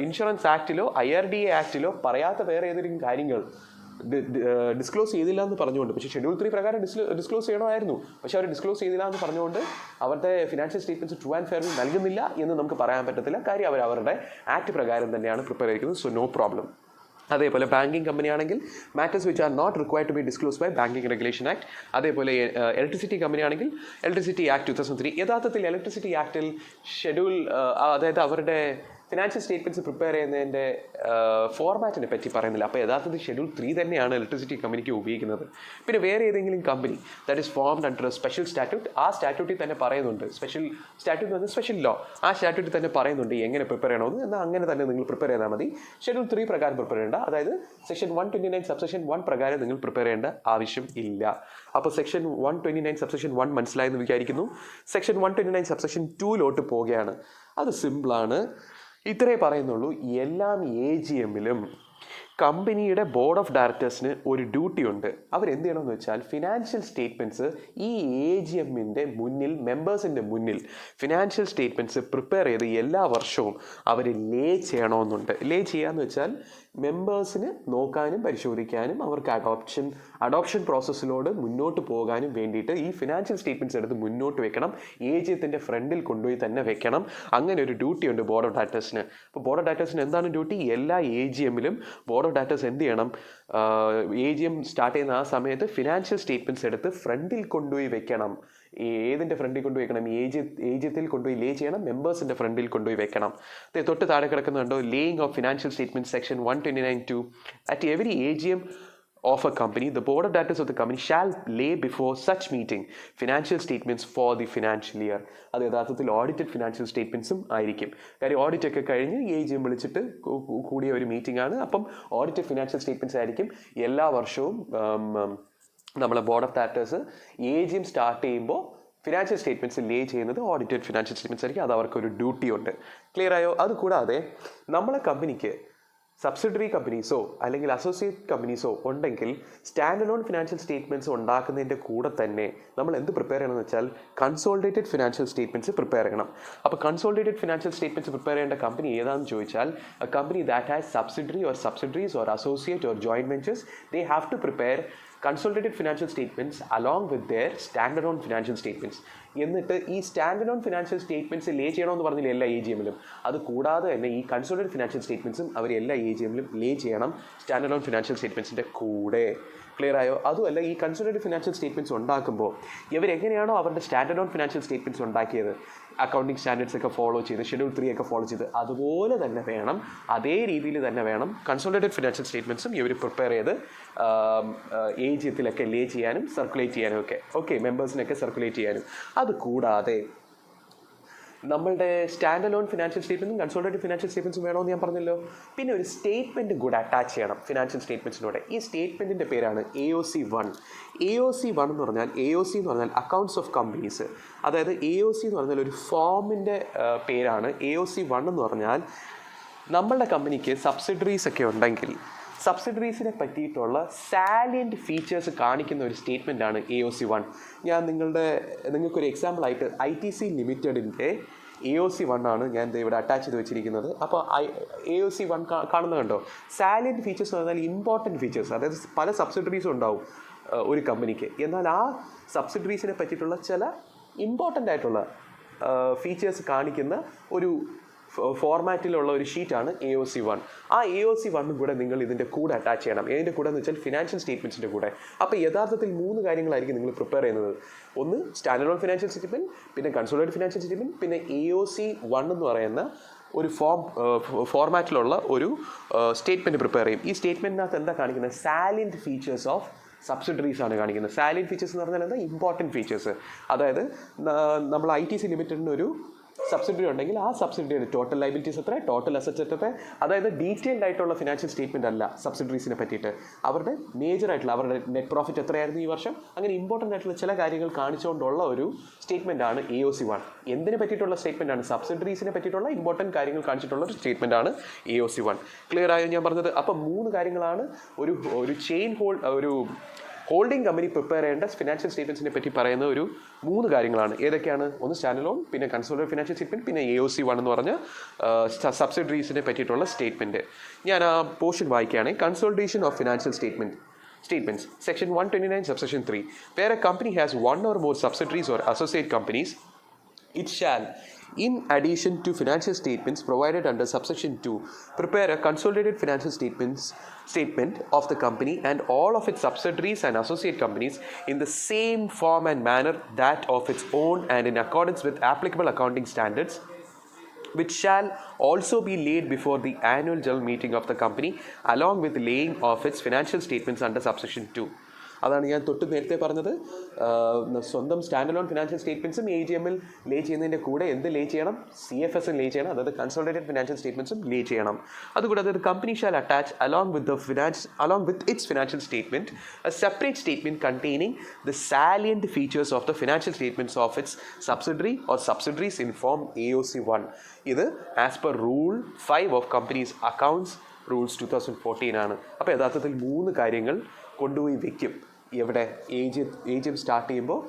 insurance ആക്ടിലോ IRDA ആക്ടിലോ പറയാത്ത വേറെ ഏതെങ്കിലും കാര്യങ്ങൾ ഡിസ്ക്ലോസ് ചെയ്തില്ല എന്ന് പറഞ്ഞുകൊണ്ട്, പക്ഷേ ഷെഡ്യൂൾ 3 പ്രകാരം ഡിസ്ക്ലോസ് ചെയ്യണമായിരുന്നു, പക്ഷേ അവർ ഡിസ്ക്ലോസ് ചെയ്തില്ല എന്ന് പറഞ്ഞുകൊണ്ട് അവരുടെ financial statements true and fair view നൽകുന്നില്ല എന്ന് നമുക്ക് പറയാൻ പറ്റത്തില്ല. കാര്യം അവരുടെ ആക്ട് പ്രകാരം തന്നെയാണ് പ്രിപ്പയർ ചെയ്തിരിക്കുന്നത്. So no problem. അതേപോലെ ബാങ്കിങ് കമ്പനി ആണെങ്കിൽ matters which are not required to be disclose by banking regulation act. അതേപോലെ ഇലക്ട്രിസിറ്റി കമ്പനി ആണെങ്കിൽ ഇലക്ട്രിസിറ്റി ആക്ട് 2003. യഥാർത്ഥത്തിൽ ഇലക്ട്രിസിറ്റി ആക്ടിൽ ഷെഡ്യൂൾ, അതായത് അവരുടെ ഫിനാൻഷ്യൽ സ്റ്റേറ്റ്മെൻറ്റ്സ് പ്രിപ്പയർ ചെയ്യുന്നതിൻ്റെ ഫോർമാറ്റിനെ പറ്റി പറയുന്നില്ല. അപ്പോൾ യഥാർത്ഥത്തിൽ ഷെഡ്യൂൾ 3 തന്നെയാണ് ഇലക്ട്രിസിറ്റി കമ്പനിക്ക് ഉപയോഗിക്കുന്നത്. പിന്നെ വേറെ ഏതെങ്കിലും company that is formed under special statute, ആ സ്റ്റാറ്റ്യൂട്ടിൽ തന്നെ പറയുന്നുണ്ട്, സ്പെഷ്യൽ സ്റ്റാറ്റ്യൂട്ട് എന്ന് പറഞ്ഞാൽ സ്പെഷ്യൽ ലോ, ആ സ്റ്റാറ്റ്യൂട്ടിൽ തന്നെ പറയുന്നുണ്ട് എങ്ങനെ പ്രിപ്പയർ ചെയ്യണമെന്ന്. എന്നാൽ അങ്ങനെ തന്നെ നിങ്ങൾ പ്രിപ്പയർ ചെയ്താൽ മതി. ഷെഡ്യൂൾ 3 പ്രകാരം പ്രിപ്പയർ ചെയ്യേണ്ട, അതായത് സെക്ഷൻ 129 സബ്സെക്ഷൻ 1 പ്രകാരം നിങ്ങൾ പ്രിപ്പയർ ചെയ്യേണ്ട ആവശ്യം ഇല്ല. അപ്പോൾ സെക്ഷൻ 129 സബ്സെക്ഷൻ 1 മനസ്സിലായെന്ന് വിചാരിക്കുന്നു. സെക്ഷൻ 129 സബ്സെക്ഷൻ 2 പോവുകയാണ്. അത് സിമ്പിളാണ്. ഇത്രേ പറയുന്നുള്ളൂ. എല്ലാം AGMലും കമ്പനിയുടെ ബോർഡ് ഓഫ് ഡയറക്ടേഴ്സിന് ഒരു ഡ്യൂട്ടി ഉണ്ട്. അവരെന്ത് ചെയ്യണമെന്ന് വെച്ചാൽ ഫിനാൻഷ്യൽ സ്റ്റേറ്റ്മെൻറ്റ്സ് ഈ AGMൻ്റെ മുന്നിൽ, മെമ്പേഴ്സിൻ്റെ മുന്നിൽ ഫിനാൻഷ്യൽ സ്റ്റേറ്റ്മെൻറ്റ്സ് പ്രിപ്പയർ ചെയ്ത് എല്ലാ വർഷവും അവർ ലേ ചെയ്യണമെന്നുണ്ട്. ലേ ചെയ്യാന്ന് വെച്ചാൽ മെമ്പേഴ്സിന് നോക്കാനും പരിശോധിക്കാനും അവർക്ക് അഡോപ്ഷൻ പ്രോസസ്സിലൂടെ മുന്നോട്ട് പോകാനും വേണ്ടിയിട്ട് ഈ ഫിനാൻഷ്യൽ സ്റ്റേറ്റ്മെൻറ്റ്സ് എടുത്ത് മുന്നോട്ട് വെക്കണം. AGMത്തിൻ്റെ ഫ്രണ്ടിൽ കൊണ്ടുപോയി തന്നെ വെക്കണം. അങ്ങനെ ഒരു ഡ്യൂട്ടി ഉണ്ട് ബോർഡ് ഓഫ് ഡയറക്ടേഴ്സിന്. അപ്പോൾ ബോർഡ് ഓഫ് ഡയറക്ടേഴ്സിന് എന്താണ് ഡ്യൂട്ടി? എല്ലാ AGMലും ബോർഡ് ഓഫ് ഡയറക്ടേഴ്സ് എന്ത് ചെയ്യണം? AGM സ്റ്റാർട്ട് ചെയ്യുന്ന ആ സമയത്ത് ഫിനാൻഷ്യൽ സ്റ്റേറ്റ്മെൻറ്റ്സ് എടുത്ത് ഫ്രണ്ടിൽ കൊണ്ടുപോയി വെക്കണം. ഏതിൻ്റെ ഫ്രണ്ടിൽ കൊണ്ടുപോയി വെക്കണം? AGMത്തിൽ കൊണ്ടുപോയി ലേ ചെയ്യണം, മെമ്പേഴ്സിൻ്റെ ഫ്രണ്ടിൽ കൊണ്ടുപോയി വെക്കണം. തൊട്ട് താഴെ കിടക്കുന്നുണ്ടോ, laying of financial statement section 129(2) at every AGM of a company, the board of directors of the company shall lay before such meeting financial statements for the financial year. അത് യഥാർത്ഥത്തിൽ ഓഡിറ്റഡ് ഫിനാൻഷ്യൽ സ്റ്റേറ്റ്മെൻറ്റ്സും ആയിരിക്കും. കാര്യം audit ഒക്കെ കഴിഞ്ഞ് AGM വിളിച്ചിട്ട് കൂടിയ ഒരു meeting ആണ്. അപ്പം ഓഡിറ്റഡ് ഫിനാൻഷ്യൽ സ്റ്റേറ്റ്മെൻറ്റ്സ് ആയിരിക്കും എല്ലാ വർഷവും നമ്മളെ board of directors AGM start ചെയ്യുമ്പോൾ ഫിനാൻഷ്യൽ സ്റ്റേറ്റ്മെൻറ്റ്സ് ലേ ചെയ്യുന്നത് ഓഡിറ്റഡ് ഫിനാൻഷ്യൽ സ്റ്റേറ്റ്മെൻറ്റ്സ് ആയിരിക്കും. അത് അവർക്കൊരു ഡ്യൂട്ടി ഉണ്ട്. ക്ലിയർ ആയോ? അതുകൂടാതെ നമ്മളെ കമ്പനിക്ക് സബ്സിഡറി കമ്പനീസോ അല്ലെങ്കിൽ അസോസിയേറ്റ് കമ്പനീസോ ഉണ്ടെങ്കിൽ സ്റ്റാൻഡ് അലോൺ ഫിനാൻഷ്യൽ സ്റ്റേറ്റ്മെൻറ്റ്സ് ഉണ്ടാക്കുന്നതിൻ്റെ കൂടെ തന്നെ നമ്മൾ എന്ത് പ്രിപ്പയർ ചെയ്യണമെന്ന് വെച്ചാൽ കൺസോളിഡേറ്റഡ് ഫിനാൻഷ്യൽ സ്റ്റേറ്റ്മെൻറ്റ്സ് പ്രിപ്പയർ ചെയ്യണം. അപ്പോൾ കൺസോളിഡേറ്റഡ് ഫിനാൻഷ്യൽ സ്റ്റേറ്റ്മെൻറ്റ്സ് പ്രിപ്പയർ ചെയ്യേണ്ട കമ്പനി ഏതാണെന്ന് ചോദിച്ചാൽ a company that has subsidiaries or associate or joint ventures they have to prepare consolidated financial statements along with their standalone financial statements. എന്നിട്ട് ഈ standalone financial statements ലേ ചെയ്യണമെന്ന് പറഞ്ഞില്ല എല്ലാ AGM-ലും. അത് കൂടാതെ തന്നെ ഈ കൺസോളിഡേറ്റഡ് ഫിനാൻഷ്യൽ സ്റ്റേറ്റ്മെൻറ്റ്സും അവർ എല്ലാ AGM-ലും ലേ ചെയ്യണം സ്റ്റാൻഡലോൺ ഫിനാൻഷ്യൽ സ്റ്റേറ്റ്മെൻറ്റ്സിൻ്റെ കൂടെ. ക്ലിയർ ആയോ? അതുമല്ല, ഈ കൺസോളിഡേറ്റഡ് ഫിനാൻഷ്യൽ സ്റ്റേറ്റ്മെൻറ്റ്സ് ഉണ്ടാക്കുമ്പോൾ ഇവരെങ്ങനെയാണോ അവരുടെ സ്റ്റാൻഡലോൺ ഫിനാൻഷ്യൽ സ്റ്റേറ്റ്മെൻറ്റ്സ് ഉണ്ടാക്കിയത്, അക്കൗണ്ടിങ് സ്റ്റാൻഡേർഡ്സ് ഒക്കെ ഫോളോ ചെയ്ത് ഷെഡ്യൂൾ 3 ഒക്കെ ഫോളോ ചെയ്ത് അതുപോലെ തന്നെ വേണം, അതേ രീതിയിൽ തന്നെ വേണം കൺസോളിഡേറ്റഡ് ഫിനാൻഷ്യൽ സ്റ്റേറ്റ്മെൻറ്റ്സും ഇവർ പ്രിപ്പയർ ചെയ്ത് AGM-ത്തിലൊക്കെ ലേ ചെയ്യാനും സർക്കുലേറ്റ് ചെയ്യാനും ഒക്കെ. ഓക്കെ, മെമ്പേഴ്സിനൊക്കെ സർക്കുലേറ്റ് ചെയ്യാനും. അത് കൂടാതെ നമ്മളുടെ സ്റ്റാൻഡ് അലോൺ ഫിനാൻഷ്യൽ സ്റ്റേറ്റ്മെൻറ്റും കൺസോളിഡേറ്റഡ് ഫിനാൻഷ്യൽ സ്റ്റേറ്റ്മെൻറ്റ്സും വേണമെന്ന് ഞാൻ പറഞ്ഞല്ലോ. പിന്നെ ഒരു സ്റ്റേറ്റ്മെൻറ്റ് കൂടെ അറ്റാച്ച് ചെയ്യണം ഫിനാൻഷ്യൽ സ്റ്റേറ്റ്മെൻറ്റ്സിനോടെ. ഈ സ്റ്റേറ്റ്മെൻറ്റിൻ്റെ പേരാണ് AOC1. AOC1 എന്ന് പറഞ്ഞാൽ എന്ന് പറഞ്ഞാൽ അക്കൗണ്ട്സ് ഓഫ് കമ്പനീസ്. അതായത് AOC എന്ന് പറഞ്ഞാൽ ഒരു ഫോമിൻ്റെ പേരാണ്. AOC1 എന്ന് പറഞ്ഞാൽ നമ്മളുടെ കമ്പനിക്ക് സബ്സിഡറീസ് ഒക്കെ ഉണ്ടെങ്കിൽ സബ്സിഡറീസിനെ പറ്റിയിട്ടുള്ള സാലിയൻറ്റ് ഫീച്ചേഴ്സ് കാണിക്കുന്ന ഒരു സ്റ്റേറ്റ്മെൻറ്റാണ് AOC1. ഞാൻ നിങ്ങൾക്കൊരു എക്സാമ്പിളായിട്ട് ITC ലിമിറ്റഡിൻ്റെ AOC1 ആണ് ഞാൻ ഇവിടെ അറ്റാച്ച് ചെയ്ത് വെച്ചിരിക്കുന്നത്. അപ്പോൾ AOC1 കാണുന്നത് കണ്ടോ? സാലിയൻറ്റ് ഫീച്ചേഴ്സ് എന്ന് പറഞ്ഞാൽ ഇമ്പോർട്ടൻറ്റ് ഫീച്ചേഴ്സ്. അതായത് പല സബ്സിഡറീസും ഉണ്ടാവും ഒരു കമ്പനിക്ക്, എന്നാൽ ആ സബ്സിഡറീസിനെ പറ്റിയിട്ടുള്ള ചില ഇമ്പോർട്ടൻ്റ് ആയിട്ടുള്ള ഫീച്ചേഴ്സ് കാണിക്കുന്ന ഒരു ഫോർമാറ്റിലുള്ള ഒരു ഷീറ്റാണ് AOC1. ആ AOC1 കൂടെ നിങ്ങൾ ഇതിൻ്റെ കൂടെ അറ്റാച്ച് ചെയ്യണം. ഏതിൻ്റെ കൂടെ എന്ന് വെച്ചാൽ ഫിനാൻഷ്യൽ സ്റ്റേറ്റ്മെൻറ്റ്സിൻ്റെ കൂടെ. അപ്പോൾ യഥാർത്ഥത്തിൽ 3 കാര്യങ്ങളായിരിക്കും നിങ്ങൾ പ്രിപ്പയർ ചെയ്യുന്നത്. ഒന്ന് സ്റ്റാൻഡ് അലോൺ ഫിനാൻഷ്യൽ സ്റ്റേറ്റ്മെൻറ്റ്, പിന്നെ കൺസോളിഡേറ്റഡ് ഫിനാൻഷ്യൽ സ്റ്റേറ്റ്മെൻറ്റ്, പിന്നെ AOC1 എന്ന് പറയുന്ന ഒരു ഫോർമാറ്റിലുള്ള ഒരു സ്റ്റേറ്റ്മെൻറ്റ് പ്രിപ്പയർ ചെയ്യും. ഈ സ്റ്റേറ്റ്മെൻറ്റിനകത്ത് എന്താ കാണിക്കുന്നത്? സാലിയൻറ്റ് ഫീച്ചേഴ്സ് ഓഫ് സബ്സിഡറീസ് ആണ് കാണിക്കുന്നത്. സാലിയൻറ്റ് ഫീച്ചേഴ്സ് എന്ന് പറഞ്ഞാൽ എന്താ? Important features. അതായത് നമ്മൾ ITC ലിമിറ്റഡിന് ഒരു സബ്സിഡറി ഉണ്ടെങ്കിൽ ആ സബ്സിഡിയുടെ ടോട്ടൽ ലൈബിലിറ്റീസ് എത്ര, ടോട്ടൽ അസറ്റ്സ് എത്ര, അതായത് ഡീറ്റെയിൽഡ് ആയിട്ടുള്ള ഫിനാൻഷ്യൽ സ്റ്റേറ്റ്മെൻറ്റ് അല്ല സബ്സിഡറീസിനെ പറ്റിയിട്ട്. അവരുടെ മേജറായിട്ടുള്ള അവരുടെ നെറ്റ് പ്രോഫിറ്റ് എത്രയായിരുന്നു ഈ വർഷം, അങ്ങനെ ഇമ്പോർട്ടൻ്റ് ആയിട്ടുള്ള ചില കാര്യങ്ങൾ കാണിച്ചുകൊണ്ടുള്ള ഒരു സ്റ്റേറ്റ്മെൻറ്റാണ് AOC1. എന്തിനെ പറ്റിയിട്ടുള്ള സ്റ്റേറ്റ്മെൻറ്റാണ്? സബ്സിഡറീസിനെ പറ്റിയിട്ടുള്ള ഇമ്പോർട്ടൻറ്റ് കാര്യങ്ങൾ കാണിച്ചിട്ടുള്ള ഒരു സ്റ്റേറ്റ്മെൻറ്റാണ് AOC1. ക്ലിയർ ആയോ ഞാൻ പറഞ്ഞത്? അപ്പം 3 കാര്യങ്ങളാണ് ഒരു ഹോൾഡിംഗ് കമ്പനി പ്രിപ്പയർ ചെയ്യേണ്ട ഫിനാൻഷ്യൽ സ്റ്റേറ്റ്മെൻറ്റ്സിനെ പറ്റി പറയുന്ന ഒരു 3 കാര്യങ്ങളാണ്. ഏതൊക്കെയാണ്? ഒന്ന് സ്റ്റാൻഡ് അലോൺ, പിന്നെ കൺസോളിഡേറ്റഡ് ഫിനാൻഷ്യൽ സ്റ്റേറ്റ്മെൻറ്റ്, പിന്നെ AOC1 എന്ന് പറഞ്ഞ സബ്സിഡറീസിനെ പറ്റിയിട്ടുള്ള സ്റ്റേറ്റ്മെൻറ്റ്. ഞാൻ ആ പോർഷൻ വായിക്കുകയാണെങ്കിൽ, consolidation of financial statements, Section 129, Subsection 3. Where a company has one or more subsidiaries or associate companies, it shall, in addition to financial statements provided under Subsection 2, prepare a consolidated financial statement of the company and all of its subsidiaries and associate companies in the same form and manner that of its own and in accordance with applicable accounting standards, which shall also be laid before the annual general meeting of the company along with the laying of its financial statements under Subsection 2. അതാണ് ഞാൻ തൊട്ട് നേരത്തെ പറഞ്ഞത്. സ്വന്തം stand alone financial സ്റ്റേറ്റ്മെൻറ്റ്സും AGM-ൽ ലേ ചെയ്യുന്നതിൻ്റെ കൂടെ എന്ത് ലേ ചെയ്യണം? CFS-ഉം ലേ ചെയ്യണം, അതായത് കൺസോളിഡേറ്റഡ് ഫിനാൻഷ്യൽ സ്റ്റേറ്റ്മെൻറ്റ്സും ലേ ചെയ്യണം. അതുകൂടാതെ company shall attach along with its financial statement a separate statement containing the salient features of the financial statements of its subsidiary or subsidiaries in form AOC1. ഇത് as per rule 5 of companies accounts rules 2014 ആണ്. അപ്പോൾ യഥാർത്ഥത്തിൽ 3 കാര്യങ്ങൾ കൊണ്ടുപോയി വെക്കും. എവിടെ? AGM start ചെയ്യുമ്പോൾ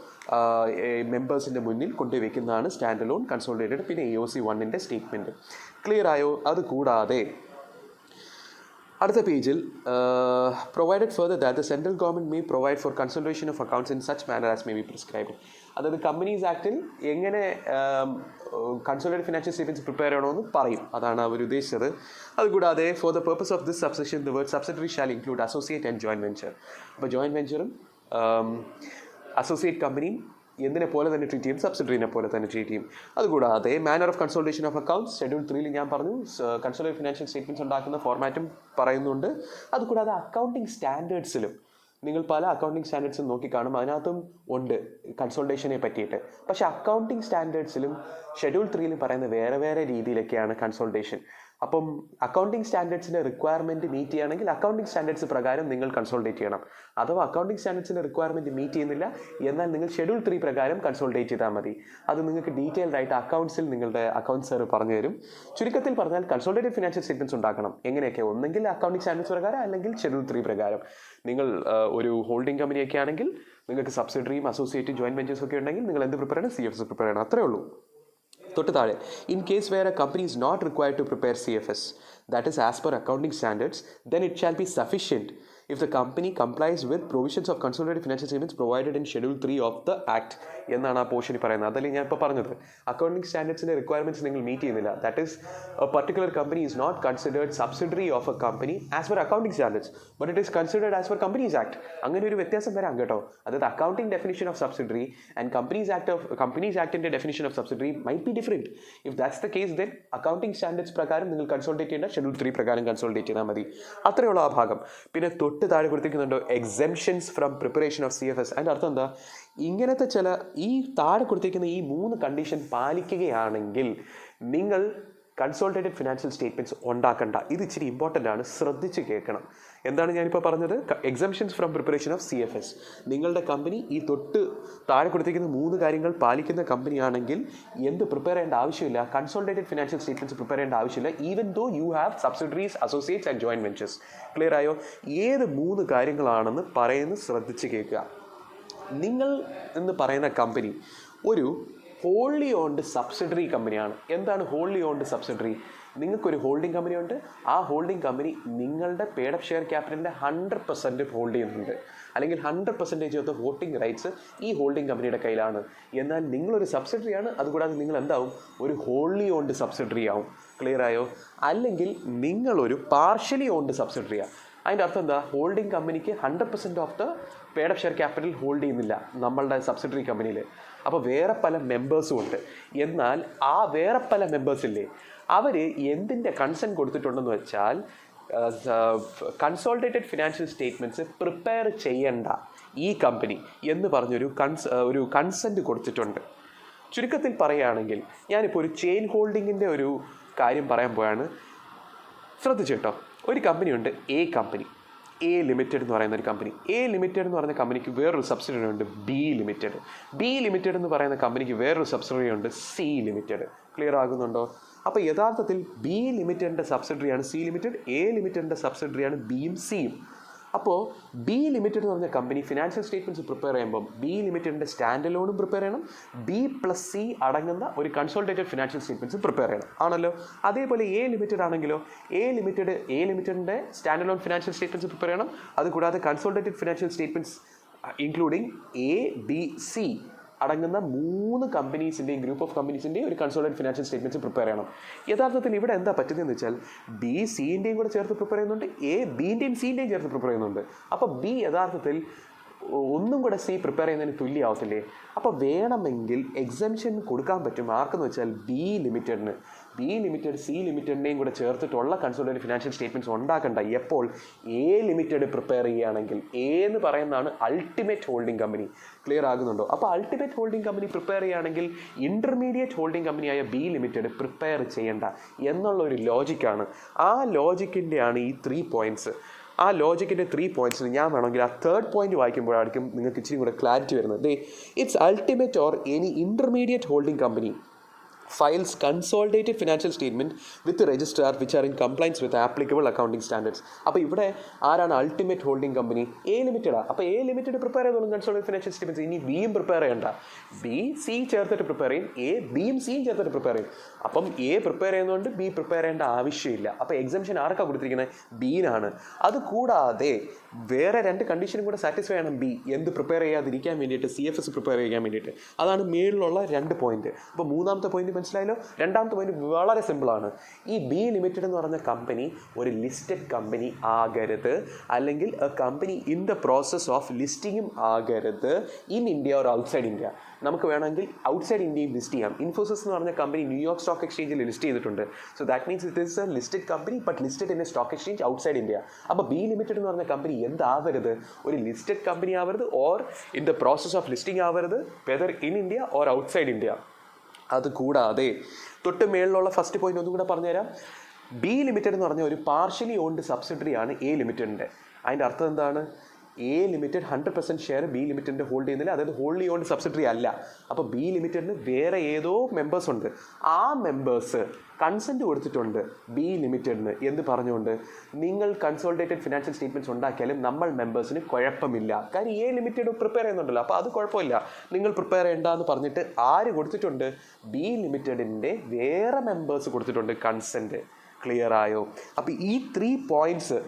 മെമ്പേഴ്സിൻ്റെ മുന്നിൽ കൊണ്ടുപോയി വെക്കുന്നതാണ് സ്റ്റാൻഡ് അലോൺ, കൺസോളിഡേറ്റഡ്, പിന്നെ AOC1-ൻ്റെ സ്റ്റേറ്റ്മെൻറ്റ്. ക്ലിയർ ആയോ? അത് കൂടാതെ അടുത്ത പേജിൽ provided further that the central government may provide for consolidation of accounts in such manner as may be prescribed. അതായത് കമ്പനീസ് ആക്ടിൽ എങ്ങനെ കൺസോളിഡേറ്റഡ് ഫിനാൻഷ്യൽ സ്റ്റേറ്റ്മെൻറ്റ്സ് പ്രിപ്പയർ ചെയ്യണമെന്ന് പറയും. അതാണ് അവർ ഉദ്ദേശിച്ചത്. അതുകൂടാതെ for the purpose of this subsection the word subsidiary shall include associate and joint venture. അപ്പോൾ joint വെഞ്ചറും associate കമ്പനിയും എന്തിനെ പോലെ തന്നെ ട്രീറ്റ് ചെയ്യും, സബ്സിഡറിനെ പോലെ തന്നെ ട്രീറ്റ് ചെയ്യും. അതുകൂടാതെ manner of consultation of accounts schedule 3 ഞാൻ പറഞ്ഞു, കൺസോളിഡേറ്റഡ് ഫിനാൻഷ്യൽ സ്റ്റേറ്റ്മെന്റ്സ് ഉണ്ടാക്കുന്ന ഫോർമാറ്റും പറയുന്നുണ്ട്. അതുകൂടാതെ അക്കൗണ്ടിങ് സ്റ്റാൻഡേർഡ്സിലും നിങ്ങൾ പല അക്കൗണ്ടിങ് സ്റ്റാൻഡേർഡ്സും നോക്കിക്കാണും, അതിനകത്തും ഉണ്ട് കൺസോൾട്ടേഷനെ പറ്റിയിട്ട്. പക്ഷേ അക്കൗണ്ടിങ് സ്റ്റാൻഡേർഡ്സിലും ഷെഡ്യൂൾ 3 പറയുന്ന വേറെ വേറെ രീതിയിലൊക്കെയാണ് കൺസോൾട്ടേഷൻ. അപ്പം അക്കൗണ്ടിങ് സ്റ്റാൻഡേർഡ്സിൻ്റെ റിക്വയർമെൻറ്റ് മീറ്റ് ചെയ്യുകയാണെങ്കിൽ അക്കൗണ്ടിങ് സ്റ്റാൻഡേർഡ്സ് പ്രകാരം നിങ്ങൾ കൺസോൾട്ടേറ്റ് ചെയ്യണം. അഥവാ അക്കൗണ്ടിങ് സ്റ്റാൻഡേർഡ്സിൻ്റെ റിക്വയർമെൻറ്റ് മീറ്റ് ചെയ്യുന്നില്ല എന്നാൽ നിങ്ങൾ ഷെഡ്യൂൾ 3 പ്രകാരം കൺസോൾട്ടേറ്റ് ചെയ്താൽ മതി. അത് നിങ്ങൾക്ക് ഡീറ്റെയിൽഡ് ആയിട്ട് അക്കൗണ്ട്സിൽ നിങ്ങളുടെ അക്കൗണ്ട്സ് സാർ പറഞ്ഞു തരും. ചുരുക്കത്തിൽ പറഞ്ഞാൽ കൺസോൾട്ടേറ്റഡ് ഫിനാൻഷ്യൽ സ്റ്റേറ്റ്മെൻറ്റ്സ് ഉണ്ടാക്കണം. എങ്ങനെയൊക്കെ? ഒന്നെങ്കിൽ അക്കൗണ്ടിങ് സ്റ്റാൻഡേർഡ്സ് പ്രകാരം അല്ലെങ്കിൽ ഷെഡ്യൂൾ 3 പ്രകാരം. നിങ്ങൾ ഒരു ഹോൾഡിംഗ് കമ്പനിയൊക്കെ ആണെങ്കിൽ നിങ്ങൾക്ക് സബ്സിഡറിയും അസോസിയേറ്റ് ജോയിന്റ് വെഞ്ചേഴ്സ് ഒക്കെ ഉണ്ടെങ്കിൽ നിങ്ങൾ എന്ത് പ്രിപ്പയർ ചെയ്യണം? CFS പ്രിപ്പയർ ചെയ്യണം. അത്രേ ഉള്ളൂ. തൊട്ട് താഴെ, in case where a company is not required to prepare CFS, that is as per accounting standards, then it shall be sufficient if the company complies with provisions of consolidated financial statements provided in Schedule 3 of the Act എന്നാണ് ആ പോർഷനിൽ പറയുന്നത്. അതല്ലേ ഞാൻ ഇപ്പോൾ പറഞ്ഞത്. Accounting സ്റ്റാൻഡേർഡ്സിൻ്റെ requirements നിങ്ങൾ മീറ്റ് ചെയ്യുന്നില്ല, that is a particular company is not considered subsidiary of a company as per accounting standards, but it is considered as per companies act. അങ്ങനെ ഒരു വ്യത്യാസം വരാം കേട്ടോ. അതായത് accounting definition of subsidiary and companies ആക്ടിൻ്റെ definition of subsidiary might be different. If that's the case then accounting standards പ്രകാരം നിങ്ങൾ കൺസോൾട്ടേറ്റ് ചെയ്യേണ്ട ഷെഡ്യൂൾ 3 പ്രകാരം കൺസോൾട്ടേറ്റ് ചെയ്താൽ മതി. അത്രയുള്ള ആ ഭാഗം. പിന്നെ തൊട്ട് താഴെ കൊടുത്തിരിക്കുന്നുണ്ടോ exemptions from preparation of CFS. അതിൻ്റെ അർത്ഥം എന്താ? ഇങ്ങനത്തെ ചില ഈ താഴെ കൊടുത്തിരിക്കുന്ന ഈ 3 കണ്ടീഷൻ പാലിക്കുകയാണെങ്കിൽ നിങ്ങൾ കൺസോൾട്ടേറ്റഡ് ഫിനാൻഷ്യൽ സ്റ്റേറ്റ്മെൻറ്റ്സ് ഉണ്ടാക്കണ്ട. ഇത് ഇച്ചിരി ഇമ്പോർട്ടൻ്റ് ആണ്, ശ്രദ്ധിച്ച് കേൾക്കണം. എന്താണ് ഞാനിപ്പോൾ പറഞ്ഞത്? Exemptions from preparation of CFS. നിങ്ങളുടെ കമ്പനി ഈ തൊട്ട് താഴെ കൊടുത്തിരിക്കുന്ന 3 കാര്യങ്ങൾ പാലിക്കുന്ന കമ്പനിയാണെങ്കിൽ എന്ത് പ്രിപ്പയർ ചെയ്യേണ്ട ആവശ്യമില്ല, കൺസോൾട്ടേറ്റഡ് ഫിനാൻഷ്യൽ സ്റ്റേറ്റ്മെൻറ്റ്സ് പ്രിപ്പയർ ചെയ്യേണ്ട ആവശ്യമില്ല, even though you have subsidiaries, associates and joint ventures. Clear ആയോ? ഏത് 3 കാര്യങ്ങളാണെന്ന് പറയുന്നത് ശ്രദ്ധിച്ച് കേൾക്കുക. നിങ്ങൾ എന്ന് പറയുന്ന കമ്പനി ഒരു ഹോൾലി ഓൺഡ് സബ്സിഡറി കമ്പനിയാണ്. എന്താണ് ഹോൾലി ഓൺഡ് സബ്സിഡറി? നിങ്ങൾക്കൊരു ഹോൾഡിംഗ് കമ്പനിയുണ്ട്. ആ ഹോൾഡിംഗ് കമ്പനി നിങ്ങളുടെ പെയ്ഡ് അപ്പ് ഷെയർ ക്യാപിറ്റലിൻ്റെ 100% ഹോൾഡ് ചെയ്യുന്നുണ്ട്, അല്ലെങ്കിൽ 100% ഓഫ് ദ വോട്ടിംഗ് റൈറ്റ്സ് ഈ ഹോൾഡിംഗ് കമ്പനിയുടെ കയ്യിലാണ്. എന്നാൽ നിങ്ങളൊരു സബ്സിഡറിയാണ്, അതുകൂടാതെ നിങ്ങൾ എന്താവും? ഒരു ഹോൾലി ഓൺഡ് സബ്സിഡറി ആവും. ക്ലിയർ ആയോ? അല്ലെങ്കിൽ നിങ്ങളൊരു പാർഷ്യലി ഓൺഡ് സബ്സിഡറിയാണ്. അതിൻ്റെ അർത്ഥം എന്താ? ഹോൾഡിംഗ് കമ്പനിക്ക് 100% of the paid up share capital hold ചെയ്യുന്നില്ല നമ്മളുടെ സബ്സിഡറി കമ്പനിയിൽ. അപ്പോൾ വേറെ പല മെമ്പേഴ്സും ഉണ്ട്. എന്നാൽ ആ വേറെ പല മെമ്പേഴ്സില്ലേ, അവർ എന്തിൻ്റെ കൺസെൻറ്റ് കൊടുത്തിട്ടുണ്ടെന്ന് വെച്ചാൽ കൺസോൾട്ടേറ്റഡ് ഫിനാൻഷ്യൽ സ്റ്റേറ്റ്മെൻറ്റ്സ് പ്രിപ്പയർ ചെയ്യേണ്ട ഈ കമ്പനി എന്ന് പറഞ്ഞൊരു കൺസെൻറ്റ് കൊടുത്തിട്ടുണ്ട്. ചുരുക്കത്തിൽ പറയുകയാണെങ്കിൽ ഞാനിപ്പോൾ ഒരു ചെയിൻ ഹോൾഡിങ്ങിൻ്റെ ഒരു കാര്യം പറയാൻ പോയാണ്. ശ്രദ്ധിച്ചു കേട്ടോ. ഒരു കമ്പനിയുണ്ട്, എ ലിമിറ്റഡ് എന്ന് പറയുന്ന ഒരു കമ്പനി. എ ലിമിറ്റഡ് എന്ന് പറയുന്ന കമ്പനിക്ക് വേറൊരു സബ്സിഡറി ഉണ്ട്, ബി ലിമിറ്റഡ് എന്ന് പറയുന്ന കമ്പനിക്ക് വേറൊരു സബ്സിഡറി ഉണ്ട്, സി ലിമിറ്റഡ്. ക്ലിയർ ആകുന്നുണ്ടോ? അപ്പോൾ യഥാർത്ഥത്തിൽ ബി ലിമിറ്റഡിൻ്റെ സബ്സിഡറിയാണ് സി ലിമിറ്റഡ്, എ ലിമിറ്റഡിൻ്റെ സബ്സിഡറിയാണ് ബിയും സിയും. അപ്പോൾ ബി ലിമിറ്റഡ് എന്ന് പറഞ്ഞ കമ്പനി ഫിനാൻഷ്യൽ സ്റ്റേറ്റ്മെൻറ്റ്സ് പ്രിപ്പയർ ചെയ്യുമ്പോൾ ബി ലിമിറ്റഡിൻ്റെ സ്റ്റാൻഡ് അലോണും പ്രിപ്പയർ ചെയ്യണം, B+C അടങ്ങുന്ന ഒരു കൺസോൾട്ടേറ്റഡ് ഫിനാൻഷ്യൽ സ്റ്റേറ്റ്മെൻറ്റ്സ് പ്രിപ്പയർ ചെയ്യണം, ആണല്ലോ. അതേപോലെ എ ലിമിറ്റഡ് ആണെങ്കിലോ എ ലിമിറ്റഡിൻ്റെ stand alone financial statements prepare ചെയ്യണം. അതുകൂടാതെ consolidated financial statements including ABC അടങ്ങുന്ന 3 കമ്പനീസിൻ്റെയും ഗ്രൂപ്പ് ഓഫ് കമ്പനീസിൻ്റെയും ഒരു കൺസോൾട്ടേറ്റഡ് ഫിനാൻഷ്യൽ സ്റ്റേറ്റ്മെൻറ്റ്സ് പ്രിപ്പയർ ചെയ്യണം. യഥാർത്ഥത്തിൽ ഇവിടെ എന്താ പറ്റുന്നതെന്ന് വെച്ചാൽ ബി സിൻ്റെയും കൂടെ ചേർത്ത് പ്രിപ്പയർ ചെയ്യുന്നുണ്ട്, എ ബിൻ്റെയും സിൻ്റെയും ചേർത്ത് പ്രിപ്പയർ ചെയ്യുന്നുണ്ട്. അപ്പോൾ ബി യഥാർത്ഥത്തിൽ ഒന്നും കൂടെ സി പ്രിപ്പയർ ചെയ്യുന്നതിന് തുല്യമാവത്തില്ലേ? അപ്പോൾ വേണമെങ്കിൽ എക്സംഷൻ കൊടുക്കാൻ പറ്റും. ആർക്കെന്ന് വെച്ചാൽ ബി ലിമിറ്റഡ് സി ലിമിറ്റഡിനെയും കൂടെ ചേർത്തിട്ടുള്ള കൺസോൾട്ടേറ്റഡ് ഫിനാൻഷ്യൽ സ്റ്റേറ്റ്മെൻറ്റ്സ് ഉണ്ടാക്കണ്ട. എപ്പോൾ? എ ലിമിറ്റഡ് പ്രിപ്പയർ ചെയ്യുകയാണെങ്കിൽ. എ എന്ന് പറയുന്നതാണ് അൾട്ടിമേറ്റ് ഹോൾഡിംഗ് കമ്പനി. ക്ലിയർ ആകുന്നുണ്ടോ? അപ്പോൾ അൾട്ടിമേറ്റ് ഹോൾഡിംഗ് കമ്പനി പ്രിപ്പയർ ചെയ്യുകയാണെങ്കിൽ ഇൻ്റർമീഡിയറ്റ് ഹോൾഡിംഗ് കമ്പനിയായ ബി ലിമിറ്റഡ് പ്രിപ്പയർ ചെയ്യേണ്ട എന്നുള്ളൊരു ലോജിക്കാണ്. ആ ലോജിക്കിൻ്റെയാണ് ഈ 3 പോയിൻറ്റ്സ്. ആ ലോജിക്കിൻ്റെ 3 പോയിൻറ്റ്സിൽ ഞാൻ വേണമെങ്കിൽ ആ 3rd പോയിന്റ് വായിക്കുമ്പോഴായിരിക്കും നിങ്ങൾക്ക് ഇച്ചിരി കൂടെ ക്ലാരിറ്റി വരുന്നത്. It's ultimate or any intermediate holding company files consolidated financial statement with the registrar which are in compliance with applicable accounting standards. അപ്പോൾ ഇവിടെ ആരാണ് അൾട്ടിമേറ്റ് ഹോൾഡിംഗ് കമ്പനി? എ ലിമിറ്റഡാ. അപ്പോൾ എ ലിമിറ്റഡ് പ്രിപ്പയർ ചെയ്തോളും consolidated financial statements. ഇനി ബിയും prepare ചെയ്യണ്ട. B C ചേർത്തിട്ട് prepare ചെയ്യും, എ ബിയും സിയും ചേർത്തിട്ട് പ്രിപ്പയർ ചെയ്യും. അപ്പം എ പ്രിപ്പയർ ചെയ്യുന്നതുകൊണ്ട് ബി പ്രിപ്പയർ ചെയ്യേണ്ട ആവശ്യമില്ല. അപ്പോൾ എക്സംഷൻ ആർക്കാണ് കൊടുത്തിരിക്കുന്നത്? ബിയിലാണ്. അതുകൂടാതെ വേറെ 2 കണ്ടീഷനും കൂടെ സാറ്റിസ്ഫൈ ചെയ്യണം ബി. എന്ത് പ്രിപ്പയർ ചെയ്യാതിരിക്കാൻ വേണ്ടിയിട്ട്? CFS പ്രിപ്പയർ ചെയ്യാൻ വേണ്ടിയിട്ട്. അതാണ് മേളിലുള്ള 2 പോയിന്റ്. അപ്പോൾ 3ാമത്തെ പോയിന്റ് മനസ്സിലായല്ലോ. രണ്ടാമത്തെ പോയിന്റ് വളരെ സിമ്പിളാണ്. ഈ ബി ലിമിറ്റഡ് എന്ന് പറഞ്ഞ കമ്പനി ഒരു ലിസ്റ്റഡ് കമ്പനി ആകരുത്, അല്ലെങ്കിൽ a company in the process of ലിസ്റ്റിംഗും ആകരുത് in India or outside India. നമുക്ക് വേണമെങ്കിൽ ഔട്ട്സൈഡ് ഇന്ത്യയും ലിസ്റ്റ് ചെയ്യാം. ഇൻഫോസിസ് എന്ന് പറഞ്ഞ കമ്പനി ന്യൂയോർക്ക് സ്റ്റോക്ക് എക്സ്ചേഞ്ചിൽ ലിസ്റ്റ് ചെയ്തിട്ടുണ്ട്. So that means it is a listed company but listed in a stock exchange outside India. അപ്പോൾ ബി ലിമിറ്റഡ് എന്ന് പറഞ്ഞ കമ്പനി എന്താവരുത്? ഒരു ലിസ്റ്റഡ് കമ്പനി ആവരുത്, or in the process of listing ആവരുത്, whether in India or outside India. അതുകൂടാതെ തൊട്ട് മേളിലുള്ള first point ഒന്നും കൂടെ പറഞ്ഞുതരാം. ബി ലിമിറ്റഡ് എന്ന് പറഞ്ഞ ഒരു പാർഷ്യലി ഓൺഡ് സബ്സിഡറി ആണ് എ ലിമിറ്റഡിൻ്റെ. അതിൻ്റെ അർത്ഥം എന്താണ്? എ ലിമിറ്റഡ് 100% ഷെയർ ബി ലിമിറ്റഡിൻ്റെ ഹോൾഡ് ചെയ്യുന്നില്ല, അതായത് ഹോൾഡി ഓൺഡ് സബ്സിഡറി അല്ല. അപ്പോൾ ബി ലിമിറ്റഡിന് വേറെ ഏതോ മെമ്പേഴ്സ് ഉണ്ട്. ആ മെമ്പേഴ്സ് കൺസെൻറ്റ് കൊടുത്തിട്ടുണ്ട് ബി ലിമിറ്റഡിന് എന്ന് പറഞ്ഞുകൊണ്ട് നിങ്ങൾ കൺസോളിഡേറ്റഡ് ഫിനാൻഷ്യൽ സ്റ്റേറ്റ്മെൻറ്റ്സ് ഉണ്ടാക്കിയാലും നമ്മൾ മെമ്പേഴ്സിന് കുഴപ്പമില്ല. കാര്യം എ ലിമിറ്റഡ് പ്രിപ്പയർ ചെയ്യുന്നുണ്ടല്ലോ, അപ്പോൾ അത് കുഴപ്പമില്ല, നിങ്ങൾ പ്രിപ്പയർ ചെയ്യേണ്ട എന്ന് പറഞ്ഞിട്ട് ആര് കൊടുത്തിട്ടുണ്ട്? ബി ലിമിറ്റഡിൻ്റെ വേറെ മെമ്പേഴ്സ് കൊടുത്തിട്ടുണ്ട് കൺസെൻറ്റ്. ക്ലിയർ ആയോ? അപ്പോൾ ഈ 3 പോയിൻറ്റ്സ്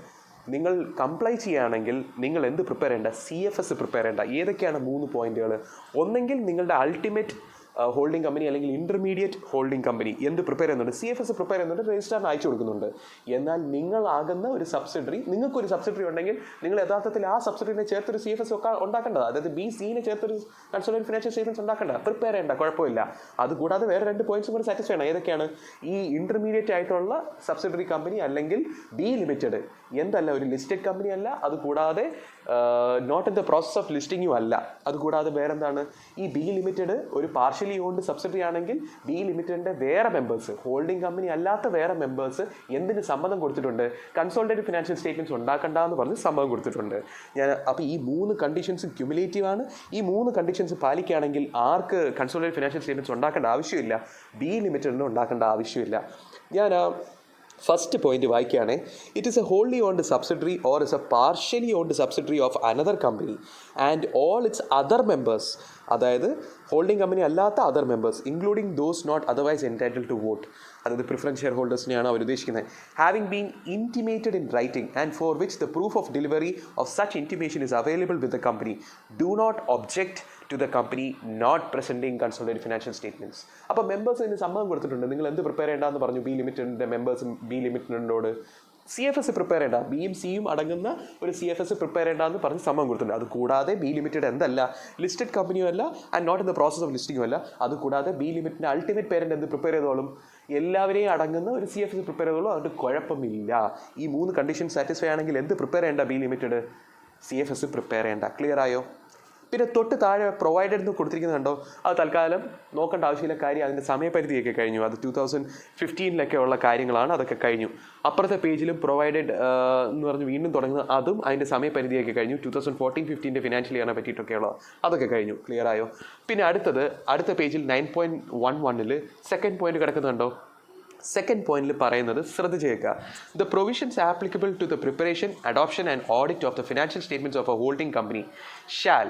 നിങ്ങൾ കംപ്ലൈ ചെയ്യുകയാണെങ്കിൽ നിങ്ങൾ എന്ത് പ്രിപ്പയർ ചെയ്യേണ്ട? CFS പ്രിപ്പയർ ചെയ്യേണ്ട. ഏതൊക്കെയാണ് 3 പോയിന്റുകൾ? ഒന്നെങ്കിൽ നിങ്ങളുടെ അൾട്ടിമേറ്റ് ഹോൾഡിംഗ് കമ്പനി അല്ലെങ്കിൽ ഇൻ്റർമീഡിയറ്റ് ഹോൾഡിംഗ് കമ്പനി എന്ത് പ്രിപ്പയർ ചെയ്യുന്നുണ്ട്? CFS പ്രിപ്പയർ ചെയ്യുന്നുണ്ട്, രജിസ്ട്രാറിന് അയച്ചു കൊടുക്കുന്നുണ്ട്. എന്നാൽ നിങ്ങളാകുന്ന ഒരു സബ്സിഡറി, നിങ്ങൾക്കൊരു സബ്സിഡറി ഉണ്ടെങ്കിൽ നിങ്ങൾ യഥാർത്ഥത്തിൽ ആ സബ്സിഡറിനെ ചേർത്തൊരു CFS ഒക്കെ ഉണ്ടാക്കേണ്ടത്, അതായത് BCനെ ചേർത്തൊരു കൺസോളിഡേറ്റഡ് ഫിനാൻഷ്യൽ സ്റ്റേറ്റ്മെൻറ്റ്സ് ഉണ്ടാക്കേണ്ടത്. പ്രിപ്പയർ ചെയ്യേണ്ട, കുഴപ്പമില്ല. അതുകൂടാതെ വേറെ 2 പോയിന്റ്സും കൂടി സാറ്റിസ്ഫൈ ചെയ്യണം. ഏതൊക്കെയാണ്? ഈ ഇൻ്റർമീഡിയറ്റ് ആയിട്ടുള്ള സബ്സിഡറി കമ്പനി അല്ലെങ്കിൽ ബി ലിമിറ്റഡ് എന്തല്ല, ഒരു ലിസ്റ്റഡ് കമ്പനി അല്ല. അതുകൂടാതെ not in the process of ലിസ്റ്റിംഗും അല്ല. അതുകൂടാതെ വേറെന്താണ്? ഈ ബി ലിമിറ്റഡ് ഒരു പാർഷ്യലി ഓൺഡ് സബ്സിഡറി ആണെങ്കിൽ ബി ലിമിറ്റഡിൻ്റെ വേറെ മെമ്പേഴ്സ്, ഹോൾഡിംഗ് കമ്പനി അല്ലാത്ത വേറെ മെമ്പേഴ്സ് എന്തിന് സമ്മതം കൊടുത്തിട്ടുണ്ട്? കൺസോളിഡേറ്റഡ് ഫിനാൻഷ്യൽ സ്റ്റേറ്റ്മെൻറ്റ്സ് ഉണ്ടാക്കണ്ട എന്ന് പറഞ്ഞ് സമ്മതം കൊടുത്തിട്ടുണ്ട്. അപ്പോൾ ഈ 3 കണ്ടീഷൻസ് ക്യുമുലേറ്റീവ് ആണ്. ഈ 3 കണ്ടീഷൻസ് പാലിക്കുകയാണെങ്കിൽ ആർക്ക് കൺസോളിഡേറ്റഡ് ഫിനാൻഷ്യൽ സ്റ്റേറ്റ്മെൻറ്റ്സ് ഉണ്ടാക്കേണ്ട ആവശ്യമില്ല? ബി ലിമിറ്റഡിന് ഉണ്ടാക്കേണ്ട ആവശ്യമില്ല. ഞാൻ ഫസ്റ്റ് പോയിന്റ് വായിക്കുകയാണ്. It is a wholly owned subsidiary or is a partially owned subsidiary of another company and all its other members, അതായത് ഹോൾഡിംഗ് കമ്പനി അല്ലാത്ത other members including those not otherwise entitled to vote, അതായത് preference share ഹോൾഡേഴ്സിനെയാണ് അവർ ഉദ്ദേശിക്കുന്നത്. Having been intimated in writing and for which the proof of delivery of such intimation is available with the company do not object to the company not presenting consolidated financial statements. അപ്പോൾ members ഇതിന് സമ്മതം കൊടുത്തിട്ടുണ്ട്. നിങ്ങൾ എന്ത് prepare ചെയ്യേണ്ടതെന്ന് പറഞ്ഞു B ലിമിറ്റഡിൻ്റെ മെമ്പേഴ്സും ബി ലിമിറ്റഡിനോട്? CFS പ്രിപ്പയർ ചെയ്യേണ്ട, ബിയും സിയും അടങ്ങുന്ന ഒരു CFS പ്രിപ്പയർ ചെയ്യേണ്ടതെന്ന് പറഞ്ഞ് സമ്മതം കൊടുത്തിട്ടുണ്ട്. അതുകൂടാതെ ബി ലിമിറ്റഡ് എന്തല്ല, ലിസ്റ്റഡ് കമ്പനിയും അല്ല and not in the process of ലിസ്റ്റിംഗും അല്ല. അതുകൂടാതെ ബി ലിമിറ്റിൻ്റെ അൾട്ടിമേറ്റ് പേരൻ്റ് എന്ത് പ്രിപ്പയർ ചെയ്തോളും? എല്ലാവരെയും അടങ്ങുന്ന ഒരു CFS പ്രിപ്പയർ ചെയ്തോളും. അതുകൊണ്ട് കുഴപ്പമില്ല. ഈ 3 കണ്ടീഷൻ സാറ്റിസ്ഫൈ ആണെങ്കിൽ എന്ത് പ്രിപ്പയർ ചെയ്യേണ്ട? ബി ലിമിറ്റഡ് CFS പ്രിപ്പയർ ചെയ്യേണ്ട. ക്ലിയർ ആയോ? പിന്നെ തൊട്ട് താഴെ പ്രൊവൈഡഡ് എന്ന് കൊടുത്തിരിക്കുന്നത് കണ്ടോ? അത് തൽക്കാലം നോക്കേണ്ട ആവശ്യമില്ല. കാര്യം അതിൻ്റെ സമയപരിധിയൊക്കെ കഴിഞ്ഞു. അത് 2015 ഉള്ള കാര്യങ്ങളാണ്, അതൊക്കെ കഴിഞ്ഞു. അപ്പുറത്തെ പേജിലും പ്രൊവൈഡഡ് എന്ന് പറഞ്ഞ് വീണ്ടും തുടങ്ങുന്നത്, അതും അതിൻ്റെ സമയപരിധിയൊക്കെ കഴിഞ്ഞു. 2014-15 ഫിനാൻഷ്യൽ ഇയറിനെ പറ്റിയിട്ടൊക്കെയുള്ള അതൊക്കെ കഴിഞ്ഞു. ക്ലിയർ ആയോ? പിന്നെ അടുത്ത പേജിൽ 9.11 സെക്കൻഡ് പോയിന്റ് കിടക്കുന്നുണ്ടോ? സെക്കൻഡ് പോയിന്റിൽ പറയുന്നത് ശ്രദ്ധിച്ചേക്കുക. The provisions applicable to the preparation, adoption and audit of the financial statements of a holding company shall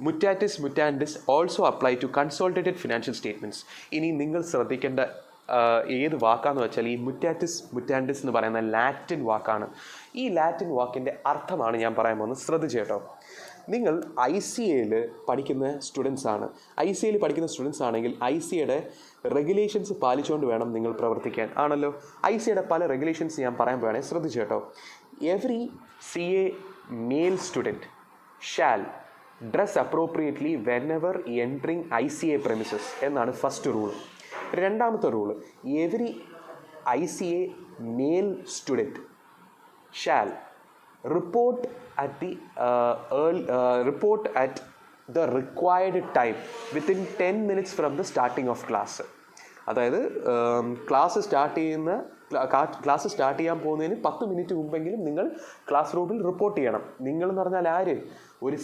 mutatis mutandis also apply to consolidated financial statements. ഇനി നിങ്ങൾ ശ്രദ്ധിക്കേണ്ട ഏത് വാക്കാന്ന് വെച്ചാൽ ഈ മുറ്റാറ്റിസ് മുറ്റാൻഡിസ് എന്ന് പറയുന്ന ലാറ്റിൻ വാക്കാണ്. ഈ ലാറ്റിൻ വാക്കിൻ്റെ അർത്ഥമാണ് ഞാൻ പറയാൻ പോകുന്നത്. ശ്രദ്ധിച്ചേട്ടോ. നിങ്ങൾ ICAയിൽ പഠിക്കുന്ന സ്റ്റുഡൻസ് ആണ്. ICAയിൽ പഠിക്കുന്ന സ്റ്റുഡൻസ് ആണെങ്കിൽ ICAയുടെ റെഗുലേഷൻസ് പാലിച്ചുകൊണ്ട് വേണം നിങ്ങൾ പ്രവർത്തിക്കാൻ, ആണല്ലോ. ICAയുടെ പല റെഗുലേഷൻസ് ഞാൻ പറയാൻ പോവുകയാണെങ്കിൽ ശ്രദ്ധിച്ചേട്ടോ. Every CA male student shall dress appropriately whenever entering ICA premises എന്നാണ് ഫസ്റ്റ് റൂൾ. രണ്ടാമത്തെ rule, every ICA male student shall report at the required time within 10 minutes from the starting of class. അതായത് class start ചെയ്യാൻ പോകുന്നതിന് 10 minute മുമ്പെങ്കിലും നിങ്ങൾ class റൂമിൽ report ചെയ്യണം. നിങ്ങൾ എന്ന് പറഞ്ഞാൽ ആര്? ഒരു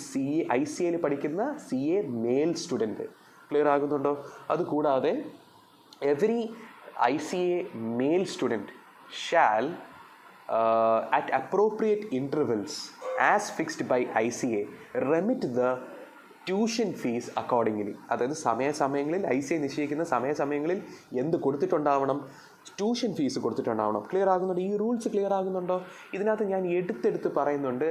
ICAയിൽ പഠിക്കുന്ന CA മെയിൽ സ്റ്റുഡൻറ്റ്. ക്ലിയർ ആകുന്നുണ്ടോ? അതുകൂടാതെ every ICA male student shall at appropriate intervals as fixed by ICA remit the tuition fees accordingly. അതായത് സമയങ്ങളിൽ ICA നിശ്ചയിക്കുന്ന സമയങ്ങളിൽ എന്ത് കൊടുത്തിട്ടുണ്ടാവണം? ട്യൂഷൻ ഫീസ് കൊടുത്തിട്ടുണ്ടാവണം. ക്ലിയർ ആകുന്നുണ്ട്? ഈ റൂൾസ് ക്ലിയർ ആകുന്നുണ്ടോ? ഇതിനകത്ത് ഞാൻ എടുത്തെടുത്ത് പറയുന്നുണ്ട്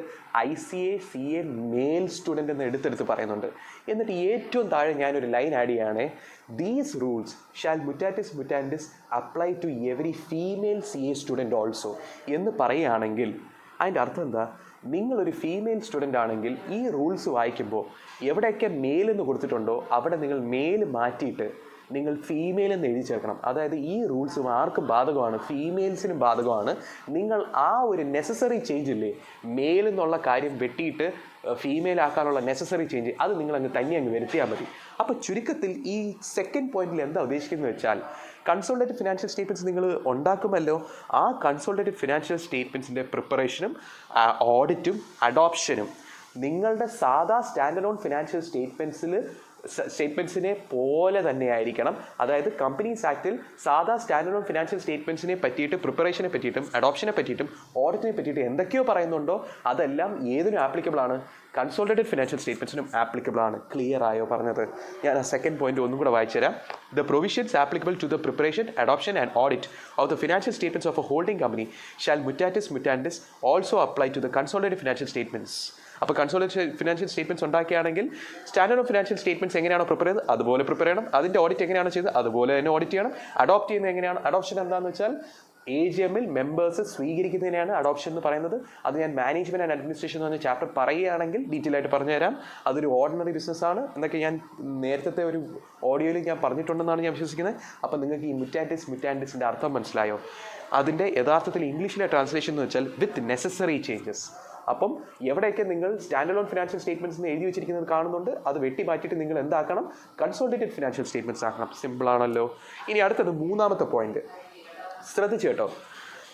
ICA മെയിൽ സ്റ്റുഡൻ്റ് എന്ന് എടുത്തെടുത്ത് പറയുന്നുണ്ട്. എന്നിട്ട് ഏറ്റവും താഴെ ഞാനൊരു ലൈൻ ആഡ് ചെയ്യുകയാണേ, these rules shall mutatis mutandis apply to every female CA student also എന്ന് പറയുകയാണെങ്കിൽ അതിൻ്റെ അർത്ഥം എന്താ? നിങ്ങളൊരു ഫീമെയിൽ സ്റ്റുഡൻ്റ് ആണെങ്കിൽ ഈ റൂൾസ് വായിക്കുമ്പോൾ എവിടെയൊക്കെ മെയിൽ എന്ന് കൊടുത്തിട്ടുണ്ടോ അവിടെ നിങ്ങൾ മെയിൽ മാറ്റിയിട്ട് നിങ്ങൾ ഫീമെയിൽ എന്ന് എഴുതി ചേർക്കണം. അതായത് ഈ റൂൾസ് ആർക്കും ബാധകമാണ്, ഫീമെയിൽസിനും ബാധകമാണ്. നിങ്ങൾ ആ ഒരു നെസസറി ചേഞ്ച് ഇല്ലേ, മെയിൽ എന്നുള്ള കാര്യം വെട്ടിയിട്ട് ഫീമെയിൽ ആക്കാനുള്ള നെസസറി ചേഞ്ച്, അത് നിങ്ങൾ അങ്ങ് വരുത്തിയാൽ മതി. അപ്പോൾ ചുരുക്കത്തിൽ ഈ സെക്കൻഡ് പോയിന്റിൽ എന്താ ഉദ്ദേശിക്കുന്നത് വെച്ചാൽ, കൺസോളിഡേറ്റഡ് ഫിനാൻഷ്യൽ സ്റ്റേറ്റ്മെൻറ്റ്സ് നിങ്ങൾ ഉണ്ടാക്കുമല്ലോ, ആ കൺസോളിഡേറ്റഡ് ഫിനാൻഷ്യൽ സ്റ്റേറ്റ്മെൻറ്റ്സിൻ്റെ പ്രിപ്പറേഷനും ഓഡിറ്റും അഡോപ്ഷനും നിങ്ങളുടെ സാധാ സ്റ്റാൻഡ് അലോൺ ഫിനാൻഷ്യൽ സ്റ്റേറ്റ്മെൻറ്റ്സിനെ പോലെ തന്നെ ആയിരിക്കണം. അതായത് കമ്പനീസ് ആക്ടിൽ സാധാ സ്റ്റാൻഡ് അലോൺ ഫിനാൻഷ്യൽ സ്റ്റേറ്റ്മെൻറ്റ്സിനെ പറ്റിയിട്ട്, പ്രിപ്പറേഷനെ പറ്റിയിട്ടും അഡോപ്ഷനെ പറ്റിയിട്ടും ഓഡിറ്റിനെ പറ്റിയിട്ട് എന്തൊക്കെയോ പറയുന്നുണ്ടോ അതെല്ലാം ഏതിനും ആപ്ലിക്കബിൾ ആണ്, കൺസോളിഡേറ്റഡ് ഫിനാൻഷ്യൽ സ്റ്റേറ്റ്മെൻറ്റ്സിനും ആപ്ലിക്കബിൾ ആണ്. ക്ലിയർ ആയോ പറഞ്ഞത്? ഞാൻ ആ സെക്കൻഡ് പോയിന്റ് ഒന്നും കൂടെ വായിച്ചു തരാം. The provisions applicable to the preparation, adoption and audit of the financial statements of a holding company shall mutatis mutandis also apply to the consolidated financial statements. അപ്പോൾ കൺസോളിഡേറ്റഡ് ഫിനാൻഷ്യൽ സ്റ്റേറ്റ്മെൻറ്റ്സ് ഉണ്ടാക്കുകയാണെങ്കിൽ standard of financial statements എങ്ങനെയാണോ prepare ചെയ്ത് അതുപോലെ prepare ചെയ്യണം. അതിൻ്റെ audit എങ്ങനെയാണ് ചെയ്തത് അതുപോലെ തന്നെ ഓഡിറ്റ് ചെയ്യണം. അഡോപ്റ്റ് ചെയ്യുന്നത് എങ്ങനെയാണ്? അഡോപ്ഷൻ എന്താണെന്ന് വെച്ചാൽ AGMൽ മെമ്പേഴ്സ് സ്വീകരിക്കുന്നതിനെയാണ് അഡോപ്ഷൻ എന്ന് പറയുന്നത്. അത് ഞാൻ മാനേജ്മെൻറ്റ് ആൻഡ് അഡ്മിനിസ്ട്രേഷൻ എന്ന് പറഞ്ഞ ചാപ്റ്റർ പറയുകയാണെങ്കിൽ ഡീറ്റെയിൽ ആയിട്ട് പറഞ്ഞുതരാം. അതൊരു ഓർഡിനറി ബിസിനസ്സാണ് എന്നൊക്കെ ഞാൻ നേരത്തെ ഒരു ഓഡിയോയിൽ ഞാൻ പറഞ്ഞിട്ടുണ്ടെന്നാണ് ഞാൻ വിശ്വസിക്കുന്നത്. അപ്പോൾ നിങ്ങൾക്ക് ഈ മുറ്റാൻഡിസിൻ്റെ അർത്ഥം മനസ്സിലായോ? അതിൻ്റെ യഥാർത്ഥത്തിൽ ഇംഗ്ലീഷിലെ ട്രാൻസ്ലേഷൻ എന്ന് വെച്ചാൽ വിത്ത് നെസസറി ചേഞ്ചസ്. അപ്പം എവിടെയൊക്കെ നിങ്ങൾ സ്റ്റാൻഡ് അലോൺ ഫിനാൻഷ്യൽ സ്റ്റേറ്റ്മെൻറ്റ്സ് എന്ന് എഴുതി വെച്ചിരിക്കുന്നത് കാണുന്നുണ്ട്, അത് വെട്ടി മാറ്റിയിട്ട് നിങ്ങൾ എന്താക്കണം? കൺസോളിഡേറ്റഡ് ഫിനാൻഷ്യൽ സ്റ്റേറ്റ്മെൻറ്റ്സ് ആക്കണം. സിമ്പിളാണല്ലോ. ഇനി അടുത്തത് മൂന്നാമത്തെ പോയിന്റ് ശ്രദ്ധിച്ചു കേട്ടോ.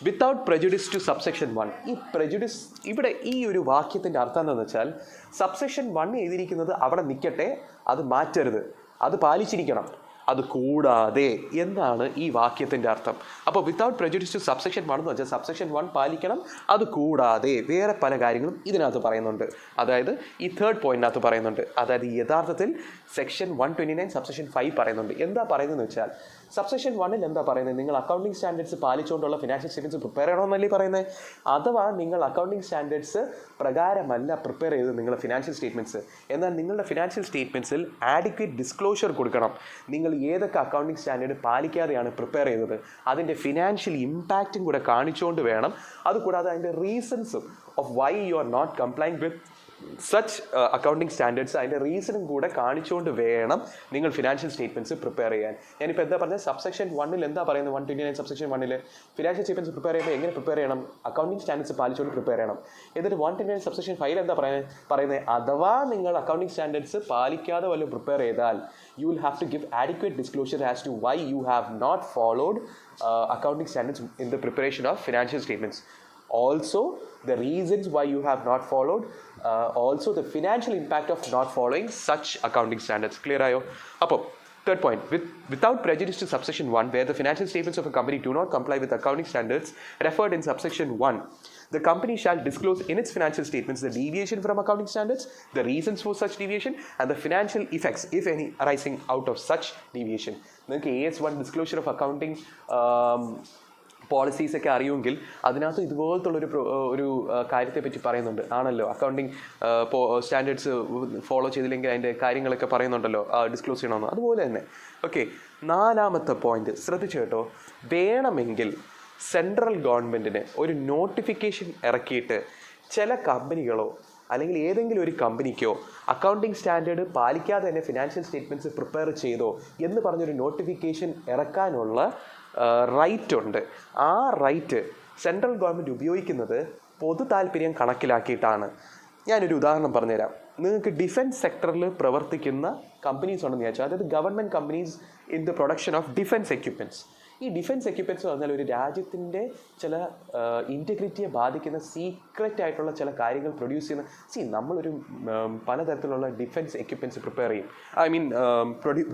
Without prejudice two subsection 1. ഈ പ്രെജുഡിസ് ഇവിടെ ഈ ഒരു വാക്യത്തിൻ്റെ അർത്ഥം എന്താണെന്ന് വെച്ചാൽ, സബ്സെക്ഷൻ 1 എഴുതിയിരിക്കുന്നത് അവിടെ നിൽക്കട്ടെ, അത് മാറ്റരുത്, അത് പാലിച്ചിരിക്കണം, അത് കൂടാതെ എന്നാണ് ഈ വാക്യത്തിൻ്റെ അർത്ഥം. അപ്പോൾ വിത്തൗട്ട് പ്രെജുഡിസ് ടു സബ്സെക്ഷൻ 1 എന്ന് വെച്ചാൽ സബ്സെക്ഷൻ 1 പാലിക്കണം, അത് കൂടാതെ വേറെ പല കാര്യങ്ങളും ഇതിനകത്ത് പറയുന്നുണ്ട്. അതായത് ഈ തേർഡ് പോയിന്റിനകത്ത് പറയുന്നുണ്ട്. അതായത് യഥാർത്ഥത്തിൽ സെക്ഷൻ 129 സബ്സെക്ഷൻ 5 പറയുന്നുണ്ട്. എന്താ പറയുന്നതെന്ന് വെച്ചാൽ, സബ്സെക്ഷൻ 1 എന്താ പറയുന്നത്? നിങ്ങൾ അക്കൗണ്ടിങ് സ്റ്റാൻഡേർഡ്സ് പാലിച്ചുകൊണ്ടുള്ള ഫിനാൻഷ്യൽ സ്റ്റേറ്റ്മെൻറ്റ്സ് പ്രിപ്പയർ ചെയ്യണമെന്നല്ലേ പറയുന്നത്? അഥവാ നിങ്ങൾ അക്കൗണ്ടിങ് സ്റ്റാൻഡേർഡ്സ് പ്രകാരമല്ല പ്രിപ്പയർ ചെയ്ത് നിങ്ങളുടെ ഫിനാൻഷ്യൽ സ്റ്റേറ്റ്മെൻറ്റ്സ്, എന്നാൽ നിങ്ങളുടെ ഫിനാൻഷ്യൽ സ്റ്റേറ്റ്മെൻറ്റ്സിൽ ആഡിക്വേറ്റ് ഡിസ്ക്ലോഷർ കൊടുക്കണം. നിങ്ങൾ ഏതൊക്കെ അക്കൗണ്ടിങ് സ്റ്റാൻഡേർഡ് പാലിക്കാതെയാണ് പ്രിപ്പയർ ചെയ്തത്, അതിൻ്റെ ഫിനാൻഷ്യൽ ഇമ്പാക്റ്റും കൂടെ കാണിച്ചുകൊണ്ട് വേണം. അതുകൂടാതെ അതിൻ്റെ റീസൺസും of why you are not complying with such accounting standards, അതിൻ്റെ റീസണും കൂടെ കാണിച്ചുകൊണ്ട് വേണം നിങ്ങൾ ഫിനാൻഷ്യൽ സ്റ്റേറ്റ്മെൻറ്റ്സ് പ്രിപ്പയർ ചെയ്യാൻ. ഞാനിപ്പോൾ എന്താ പറഞ്ഞത്? സബ്സെക്ഷൻ 1 എന്താ പറയുന്നത്? 129 സബ്സെക്ഷൻ 1 ഫിനാൻഷ്യൽ സ്റ്റേറ്റ്മെൻറ്റ്സ് പ്രിപ്പയർ ചെയ്യുമ്പോൾ എങ്ങനെ പ്രിപ്പയർ ചെയ്യണം? അക്കൗണ്ടിങ് സ്റ്റാൻഡേർഡ്സ് പാലിച്ചുകൊണ്ട് പ്രിപ്പയർ ചെയ്യണം. എന്നിട്ട് 129 സബ്സെക്ഷൻ 5 എന്താ പറയുന്നത്? അഥവാ നിങ്ങൾ അക്കൗണ്ടിങ് സ്റ്റാൻഡേർഡ്സ് പാലിക്കാതെ വല്ലതും പ്രിപ്പയർ ചെയ്താൽ you will have to give adequate disclosure as to why you have not followed accounting standards in the preparation of financial statements. Also, the reasons why you have not followed, also the financial impact of not following such accounting standards. Clear ayo? Appo third point, without prejudice to subsection 1, where the financial statements of a company do not comply with accounting standards referred in subsection 1, the company shall disclose in its financial statements the deviation from accounting standards, the reasons for such deviation, and the financial effects, if any, arising out of such deviation. നിങ്ങൾക്ക് AS1 disclosure of accounting policies ഒക്കെ അറിയുമെങ്കിൽ അതിനകത്ത് ഇതുപോലത്തുള്ളൊരു ഒരു കാര്യത്തെപ്പറ്റി പറയുന്നുണ്ട് ആണല്ലോ. Accounting standards follow ചെയ്തില്ലെങ്കിൽ അതിൻ്റെ കാര്യങ്ങളൊക്കെ പറയുന്നുണ്ടല്ലോ, ഡിസ്ക്ലോസ് ചെയ്യണമെന്ന്. അതുപോലെ തന്നെ ഓക്കെ. നാലാമത്തെ പോയിന്റ് ശ്രദ്ധിച്ചു കേട്ടോ. വേണമെങ്കിൽ സെൻട്രൽ ഗവൺമെൻറ്റിന് ഒരു നോട്ടിഫിക്കേഷൻ ഇറക്കിയിട്ട് ചില കമ്പനികളോ അല്ലെങ്കിൽ ഏതെങ്കിലും ഒരു കമ്പനിക്കോ അക്കൗണ്ടിങ് സ്റ്റാൻഡേർഡ് പാലിക്കാതെ തന്നെ ഫിനാൻഷ്യൽ സ്റ്റേറ്റ്മെൻറ്റ്സ് പ്രിപ്പയർ ചെയ്തോ എന്ന് പറഞ്ഞൊരു നോട്ടിഫിക്കേഷൻ ഇറക്കാനുള്ള റൈറ്റ് ഉണ്ട്. ആ റൈറ്റ് സെൻട്രൽ ഗവൺമെൻറ് ഉപയോഗിക്കുന്നത് പൊതു താല്പര്യം കണക്കിലാക്കിയിട്ടാണ്. ഞാനൊരു ഉദാഹരണം പറഞ്ഞുതരാം. നിങ്ങൾക്ക് ഡിഫൻസ് സെക്ടറിൽ പ്രവർത്തിക്കുന്ന കമ്പനീസ് ഉണ്ടെന്ന് വിചാരിച്ചാൽ, അതായത് government companies in the production of defence equipments. ഈ ഡിഫൻസ് എക്യുപ്മെൻറ്റ്സ് പറഞ്ഞാൽ ഒരു രാജ്യത്തിൻ്റെ ചില ഇൻറ്റഗ്രിറ്റിയെ ബാധിക്കുന്ന സീക്രറ്റ് ആയിട്ടുള്ള ചില കാര്യങ്ങൾ പ്രൊഡ്യൂസ് ചെയ്യുന്ന നമ്മളൊരു പലതരത്തിലുള്ള ഡിഫൻസ് എക്യുപ്മെൻറ്റ്സ് പ്രിപ്പയർ ചെയ്യും,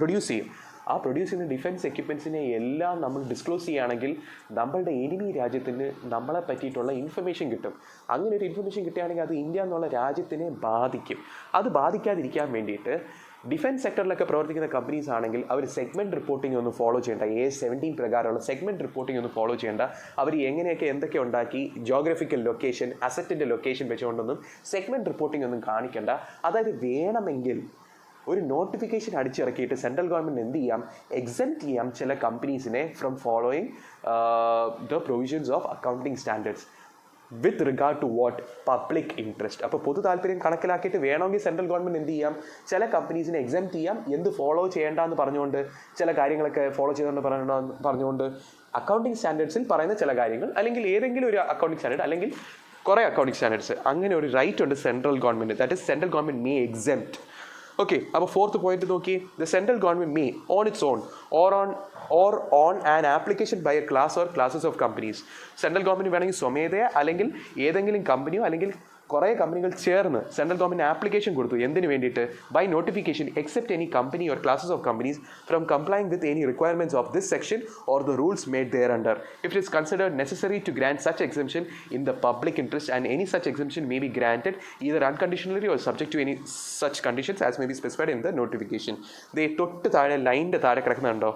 പ്രൊഡ്യൂസ് ചെയ്യും. ആ പ്രൊഡ്യൂസ് ചെയ്യുന്ന ഡിഫൻസ് എക്യുപ്മെൻറ്റ്സിനെ എല്ലാം നമ്മൾ ഡിസ്ക്ലോസ് ചെയ്യുകയാണെങ്കിൽ നമ്മളുടെ എനിമി രാജ്യത്തിന് നമ്മളെ പറ്റിയിട്ടുള്ള ഇൻഫർമേഷൻ കിട്ടും. അങ്ങനെ ഒരു ഇൻഫർമേഷൻ കിട്ടുകയാണെങ്കിൽ അത് ഇന്ത്യ എന്നുള്ള രാജ്യത്തിനെ ബാധിക്കും. അത് ബാധിക്കാതിരിക്കാൻ വേണ്ടിയിട്ട് ഡിഫൻസ് സെക്ടറിലൊക്കെ പ്രവർത്തിക്കുന്ന കമ്പനീസ് ആണെങ്കിൽ അവർ സെഗ്മെൻറ്റ് റിപ്പോർട്ടിംഗ് ഒന്നും ഫോളോ ചെയ്യേണ്ട, AS17 പ്രകാരമുള്ള സെഗ്മെൻറ്റ് റിപ്പോർട്ടിംഗ് ഒന്നും ഫോളോ ചെയ്യേണ്ട. അവർ എങ്ങനെയൊക്കെ എന്തൊക്കെ ഉണ്ടാക്കി, ജോഗ്രഫിക്കൽ ലൊക്കേഷൻ, അസറ്റിൻ്റെ ലൊക്കേഷൻ വെച്ചുകൊണ്ടൊന്നും സെഗ്മെൻറ്റ് റിപ്പോർട്ടിംഗ് ഒന്നും കാണിക്കേണ്ട. അതായത് വേണമെങ്കിൽ ഒരു നോട്ടിഫിക്കേഷൻ അടിച്ചിറക്കിയിട്ട് സെൻട്രൽ ഗവൺമെൻറ് എന്ത് ചെയ്യാം, എക്സെംപ്റ്റ് ചെയ്യാം ചില കമ്പനീസിനെ from following the provisions of accounting standards with regard to what, public interest. അപ്പോൾ പൊതു താല്പര്യം കണക്കിലാക്കിയിട്ട് വേണമെങ്കിൽ സെൻട്രൽ ഗവൺമെൻറ് എന്ത് ചെയ്യാം, ചില കമ്പനീസിനെ എക്സെംപ്റ്റ് ചെയ്യാം. എന്ത് ഫോളോ ചെയ്യേണ്ടെന്ന് പറഞ്ഞുകൊണ്ട്, ചില കാര്യങ്ങളൊക്കെ ഫോളോ ചെയ്തുകൊണ്ട് പറഞ്ഞുകൊണ്ട് അക്കൗണ്ടിങ് സ്റ്റാൻഡേർഡ്സിൽ പറയുന്ന ചില കാര്യങ്ങൾ, അല്ലെങ്കിൽ ഏതെങ്കിലും ഒരു അക്കൗണ്ടിങ് സ്റ്റാൻഡേർഡ്, അല്ലെങ്കിൽ കുറേ അക്കൗണ്ടിങ് സ്റ്റാൻഡേർഡ്സ്, അങ്ങനെ ഒരു റൈറ്റ് ഉണ്ട് central government. That is central government may exempt. Okay, അപ്പോൾ ഫോർത്ത് പോയിന്റ് നോക്കി. The central government may on its own or on an application by a class or classes of companies. Central government വേണമെങ്കിൽ സ്വമേധയ അല്ലെങ്കിൽ ഏതെങ്കിലും കമ്പനിയോ അല്ലെങ്കിൽ കുറേ കമ്പനികൾ ചേർന്ന് central government application കൊടുത്തു. എന്തിനു വേണ്ടിയിട്ട്? By notification except any company or classes of companies from complying with any requirements of this section or the rules made thereunder if it is considered necessary to grant such exemption in the public interest and any such exemption may be granted either unconditionally or subject to any such conditions as may be specified in the notification. ദേ തൊട്ട് താഴെ ലൈനിൻ്റെ താഴെ കിടക്കുന്നുണ്ടോ?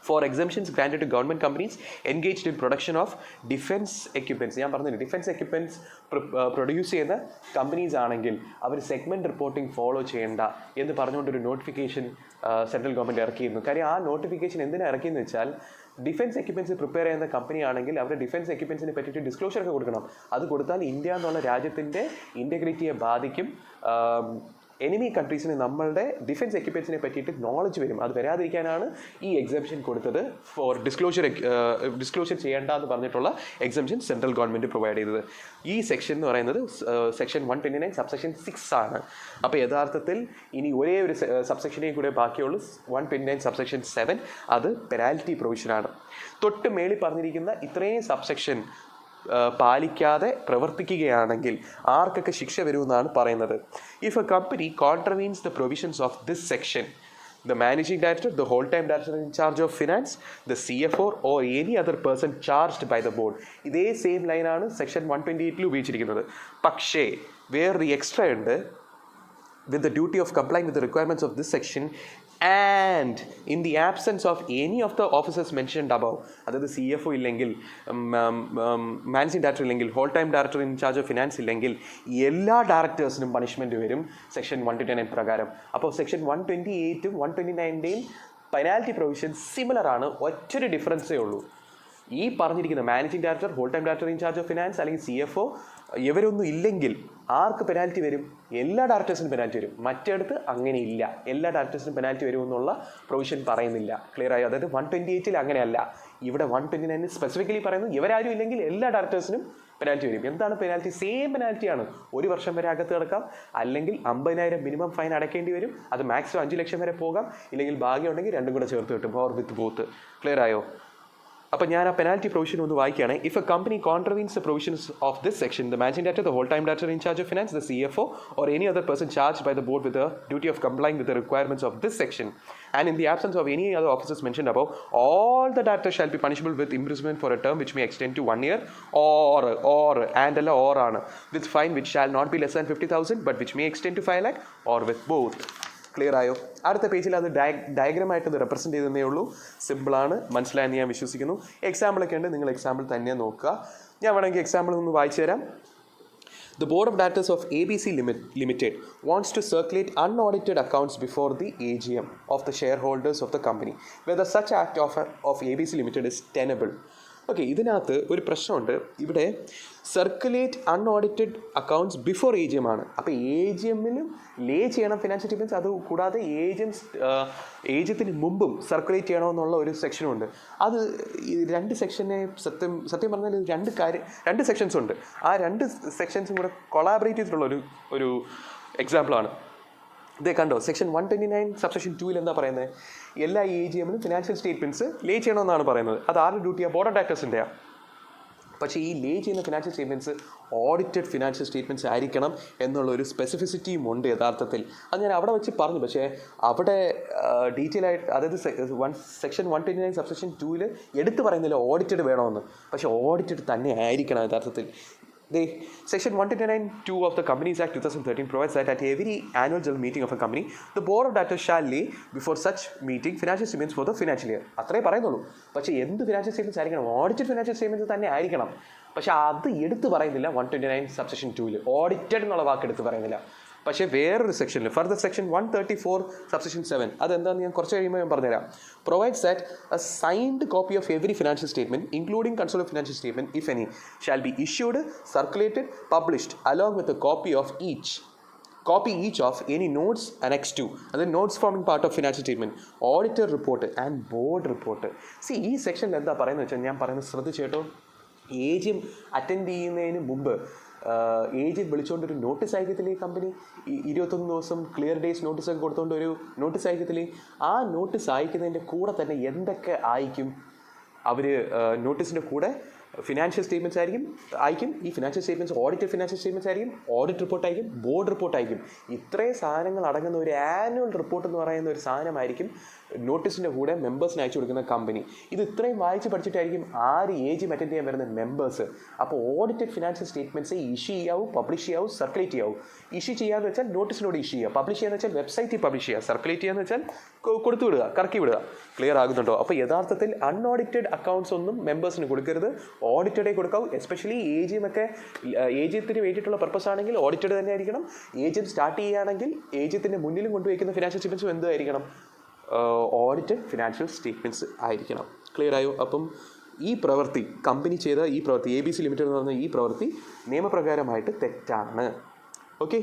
For exemptions granted to government companies engaged in production of defense equipments. ഞാൻ പറഞ്ഞില്ല, defence equipments produce ചെയ്യുന്ന companies ആണെങ്കിൽ അവർ segment reporting follow ചെയ്യേണ്ട എന്ന് പറഞ്ഞുകൊണ്ടൊരു നോട്ടിഫിക്കേഷൻ സെൻട്രൽ ഗവൺമെൻറ് ഇറക്കിയിരുന്നു. കാര്യം ആ നോട്ടിഫിക്കേഷൻ എന്തിനാണ് ഇറക്കിയെന്ന് വെച്ചാൽ, ഡിഫൻസ് എക്യുപ്മെൻറ്റ്സ് പ്രിപ്പയർ ചെയ്യുന്ന കമ്പനി ആണെങ്കിൽ അവർ ഡിഫൻസ് എക്യുപ്മെൻറ്റ്സിനെ പറ്റിയിട്ട് ഡിസ്ക്ലോഷർ ഒക്കെ കൊടുക്കണം. അത് കൊടുത്താൽ ഇന്ത്യ എന്നുള്ള രാജ്യത്തിൻ്റെ ഇൻറ്റഗ്രിറ്റിയെ ബാധിക്കും. എനിമി കൺട്രീസിന് നമ്മളുടെ ഡിഫൻസ് എക്യുപ്മെൻറ്റ്സിനെ പറ്റിയിട്ട് നോളജ് വരും. അത് വരാതിരിക്കാനാണ് ഈ എക്സംഷൻ കൊടുത്തത്. ഫോർ ഡിസ്ക്ലോഷർ ചെയ്യേണ്ട എന്ന് പറഞ്ഞിട്ടുള്ള എക്സംഷൻ സെൻട്രൽ ഗവൺമെൻറ് പ്രൊവൈഡ് ചെയ്തത്. ഈ സെക്ഷൻ എന്ന് പറയുന്നത് സെക്ഷൻ 129 സബ്സെക്ഷൻ 6 ആണ്. അപ്പോൾ യഥാർത്ഥത്തിൽ ഇനി ഒരേ ഒരു സബ്സെക്ഷനെയും കൂടെ ബാക്കിയുള്ളൂ, 129 സബ്സെക്ഷൻ 7. അത് പെനാൽറ്റി പ്രൊവിഷനാണ്. തൊട്ട് മേളിൽ പറഞ്ഞിരിക്കുന്ന ഇത്രയും സബ്സെക്ഷൻ പാലിക്കാതെ പ്രവർത്തിക്കുകയാണെങ്കിൽ ആർക്കൊക്കെ ശിക്ഷ വരുമെന്നാണ് പറയുന്നത്. If a company contravenes the provisions of this section, the managing director, the whole-time director in charge of finance, the CFO or any other person charged by the board. ഇതേ സെയിം ലൈനാണ് section 128 ഉപയോഗിച്ചിരിക്കുന്നത്. പക്ഷേ വേറൊരു extra ഉണ്ട്. with the duty of complying with the requirements of this section and in the absence of any of the officers mentioned above, അതായത് CFO ഇല്ലെങ്കിൽ, managing director ഇല്ലെങ്കിൽ, whole time director in charge of finance ഇല്ലെങ്കിൽ, എല്ലാ ഡയറക്ടേഴ്സിനും punishment വരും section 129 പ്രകാരം. അപ്പോൾ section 128ഉം 129ൻ്റെയും പെനാൽറ്റി പ്രൊവിഷൻ സിമിലർ ആണ്. ഒറ്റൊരു ഡിഫറൻസേ ഉള്ളൂ. ഈ പറഞ്ഞിരിക്കുന്ന managing director, whole time director in charge of finance അല്ലെങ്കിൽ CFO ഇവരൊന്നും ഇല്ലെങ്കിൽ ആർക്ക് പെനാൽറ്റി വരും? എല്ലാ ഡയറക്ടേഴ്സിനും പെനാൽറ്റി വരും. മറ്റടുത്ത് അങ്ങനെ ഇല്ല, എല്ലാ ഡയറക്ടേഴ്സിനും പെനാൽറ്റി വരുമെന്നുള്ള പ്രൊവിഷൻ പറയുന്നില്ല. ക്ലിയർ ആയോ? അതായത് 128ൽ അങ്ങനെയല്ല. ഇവിടെ 129 സ്പെസിഫിക്കലി പറയുന്നത് ഇവരാരും ഇല്ലെങ്കിൽ എല്ലാ ഡയറക്ടേഴ്സിനും പെനാൽറ്റി വരും. എന്താണ് പെനാൽറ്റി? സെയിം പെനാൽറ്റിയാണ്. 1 വർഷം വരെ അകത്ത് കിടക്കാം, അല്ലെങ്കിൽ 50,000 മിനിമം ഫൈൻ അടയ്ക്കേണ്ടി വരും. അത് മാക്സിമം 5 ലക്ഷം വരെ പോകാം, ഇല്ലെങ്കിൽ ഭാഗ്യം ഉണ്ടെങ്കിൽ രണ്ടും കൂടെ ചേർത്ത് കിട്ടും, ഓർ വിത്ത് ബോത്ത്. ക്ലിയർ ആയോ? അപ്പോൾ ഞാൻ ആ പെനാൽറ്റി പ്രൊവിഷൻ ഒന്ന് വായിക്കുകയാണ്. If a company contravenes the provisions of this section, the managing director, the whole time director in charge of finance, the CFO or any other person charged by the board with the duty of complying with the requirements of this section and in the absence of any other officers mentioned above, all the directors shall be punishable with imprisonment for a term which may extend to 1 year or and or ആണ് with fine which shall not be less than 50,000 but which may extend to 5 lakh or with both. Clear ആയോ? അടുത്ത പേജിൽ അത് ഡയഗ്രമായിട്ട് represent ചെയ്തതേ ഉള്ളൂ. സിമ്പിളാണ്, മനസ്സിലായെന്ന് ഞാൻ വിശ്വസിക്കുന്നു. എക്സാമ്പിളൊക്കെ ഉണ്ട്, നിങ്ങൾ എക്സാമ്പിൾ തന്നെ നോക്കുക. ഞാൻ വേണമെങ്കിൽ എക്സാമ്പിൾ ഒന്ന് വായിച്ചു തരാം. The Board of Directors of ABC Limited wants to circulate unaudited accounts before the AGM of the shareholders of the company, whether such act of ABC Limited is tenable. Okay, ഇതിനകത്ത് ഒരു പ്രശ്നമുണ്ട്. ഇവിടെ circulate അൺഓഡിറ്റഡ് accounts before AGM ആണ്. അപ്പോൾ AGMലും ലേ ചെയ്യണം financial statements. അത് കൂടാതെ AGMത്തിന് മുമ്പും സർക്കുലേറ്റ് ചെയ്യണമെന്നുള്ള ഒരു സെക്ഷനുണ്ട്. അത് രണ്ട് സെക്ഷനെ സത്യം പറഞ്ഞാൽ രണ്ട് സെക്ഷൻസ് ഉണ്ട്. ആ രണ്ട് സെക്ഷൻസും കൂടെ കൊളാബറേറ്റ് ചെയ്തിട്ടുള്ള ഒരു എക്സാമ്പിളാണ്. ഇതേ കണ്ടോ, സെക്ഷൻ 129 സബ്സെക്ഷൻ 2 എന്താ പറയുന്നത്? എല്ലാ AGMലും ഫിനാൻഷ്യൽ സ്റ്റേറ്റ്മെൻറ്റ്സ് ലേ ചെയ്യണമെന്നാണ് പറയുന്നത്. അത് ആരുടെ ഡ്യൂട്ടിയാണ്? ബോർഡ് ഓഫ് ഡയറക്ടേഴ്സിൻ്റെയാണ്. പക്ഷേ ഈ ലേ ചെയ്യുന്ന financial statements audited financial statements ആയിരിക്കണം എന്നുള്ളൊരു സ്പെസിഫിസിറ്റിയും ഉണ്ട് യഥാർത്ഥത്തിൽ. അത് ഞാൻ അവിടെ വെച്ച് പറഞ്ഞു. പക്ഷേ അവിടെ ഡീറ്റെയിൽ ആയിട്ട്, അതായത് സെക്ഷൻ 129 സബ്സെക്ഷൻ 2 എടുത്ത് പറയുന്നില്ല ഓഡിറ്റഡ് വേണമെന്ന്. പക്ഷേ ഓഡിറ്റഡ് തന്നെ ആയിരിക്കണം യഥാർത്ഥത്തിൽ. Section 129(2) of the Companies Act 2013 provides that at every annual general meeting of a company, the board of directors shall lay before such meeting financial statements for the financial year. അത്രേ പറയുന്നുള്ളൂ. പക്ഷേ എന്ത് financial statements ആയിരിക്കണം? Audited financial statements തന്നെ ആയിരിക്കണം. പക്ഷേ അത് എടുത്ത് പറയുന്നില്ല 129 സബ്സെക്ഷൻ 2-ൽ. ഓഡിറ്റഡ് എന്നുള്ള വാക്ക് എടുത്ത് പറയുന്നില്ല. പക്ഷേ വേറൊരു സെക്ഷനിൽ ഫർദർ സെക്ഷൻ 134 സബ്സെക്ഷൻ 7 അതെന്താണെന്ന് ഞാൻ കുറച്ച് കഴിയുമ്പോൾ ഞാൻ പറഞ്ഞുതരാം. Provides that A signed copy of every financial statement including consolidated financial statement if any shall be issued circulated published along with a copy each of any notes annexed to, and the notes forming part of financial statement, auditor report and board report. See, ഈ സെക്ഷനിൽ എന്താ പറയുന്നത് വെച്ചാൽ ഞാൻ പറയുന്നത് ശ്രദ്ധിച്ചേട്ടോ. ഏജിയം attend ചെയ്യുന്നതിന് മുമ്പ് ഏജിയം വിളിച്ചുകൊണ്ടൊരു notice അയക്കത്തില്ലേ company? 21 ദിവസം ക്ലിയർ ഡേയ്സ് നോട്ടീസൊക്കെ കൊടുത്തുകൊണ്ട് ഒരു നോട്ടീസ് അയക്കത്തില്ലേ? ആ നോട്ടീസ് അയക്കുന്നതിൻ്റെ കൂടെ തന്നെ എന്തൊക്കെ അയക്കും അവർ? നോട്ടീസിൻ്റെ കൂടെ ഫിനാൻഷ്യൽ സ്റ്റേറ്റ്മെൻറ്റ്സ് അയക്കും. ഈ financial statements audited financial statements ആയിരിക്കും, ഓഡിറ്റ് റിപ്പോർട്ട് ആയിരിക്കും, ബോർഡ് റിപ്പോർട്ട് ആയിരിക്കും. ഇത്രയും സാധനങ്ങൾ അടങ്ങുന്ന ഒരു ആനുവൽ റിപ്പോർട്ട് എന്ന് പറയുന്ന ഒരു സാധനമായിരിക്കും നോട്ടീസിൻ്റെ കൂടെ മെമ്പേഴ്സിന് അയച്ചു കൊടുക്കുന്ന കമ്പനി. ഇത് ഇത്രയും വായിച്ച് പഠിച്ചിട്ടായിരിക്കും ആര് ഏജ് അറ്റൻഡ് ചെയ്യാൻ വരുന്ന മെമ്പേഴ്സ്. അപ്പോൾ ഓഡിറ്റഡ് ഫിനാൻഷ്യൽ സ്റ്റേറ്റ്മെൻറ്റ്സ് ഇഷ്യൂ ചെയ്യാവും, പബ്ലിഷ് ചെയ്യാവും, സർക്കുലേറ്റ് ചെയ്യാവും. ഇഷ്യൂ ചെയ്യാന്ന് വെച്ചാൽ നോട്ടീസിനോട് ഇഷ്യൂ ചെയ്യുക, പബ്ലിഷ് ചെയ്യാന്ന് വെച്ചാൽ വെബ്സൈറ്റിൽ പബ്ലിഷ് ചെയ്യുക, സർക്കുലേറ്റ് ചെയ്യാന്ന് വെച്ചാൽ കൊടുത്തു വിടുക, കറക്കി വിടുക. ക്ലിയർ ആകുന്നുണ്ടോ? അപ്പോൾ യഥാർത്ഥത്തിൽ അൺഓഡിറ്റഡ് അക്കൗണ്ട്സ് ഒന്നും മെമ്പേഴ്സിന് കൊടുക്കരുത്, ഓഡിറ്റഡേ കൊടുക്കാവൂ. എസ്പെഷ്യലി ഏജിയത്തിന് വേണ്ടിയിട്ടുള്ള പർപ്പസ് ആണെങ്കിൽ ഓഡിറ്റഡ് തന്നെ ആയിരിക്കണം. ഏജിയം സ്റ്റാർട്ട് ചെയ്യുകയാണെങ്കിൽ ഏജിയത്തിൻ്റെ മുന്നിലും കൊണ്ടുവയ്ക്കുന്ന ഫിനാൻഷ്യൽ സ്റ്റേറ്റ്മെൻറ്റ്സും എന്തായിരിക്കണം? ഓഡിറ്റഡ് ഫിനാൻഷ്യൽ സ്റ്റേറ്റ്മെൻറ്റ്സ് ആയിരിക്കണം. ക്ലിയർ ആയോ? അപ്പം ഈ പ്രവൃത്തി കമ്പനി ചെയ്ത ഈ പ്രവൃത്തി ABC ലിമിറ്റഡ് എന്ന് പറഞ്ഞ ഈ പ്രവൃത്തി നിയമപ്രകാരമായിട്ട് തെറ്റാണ്. ഓക്കെ.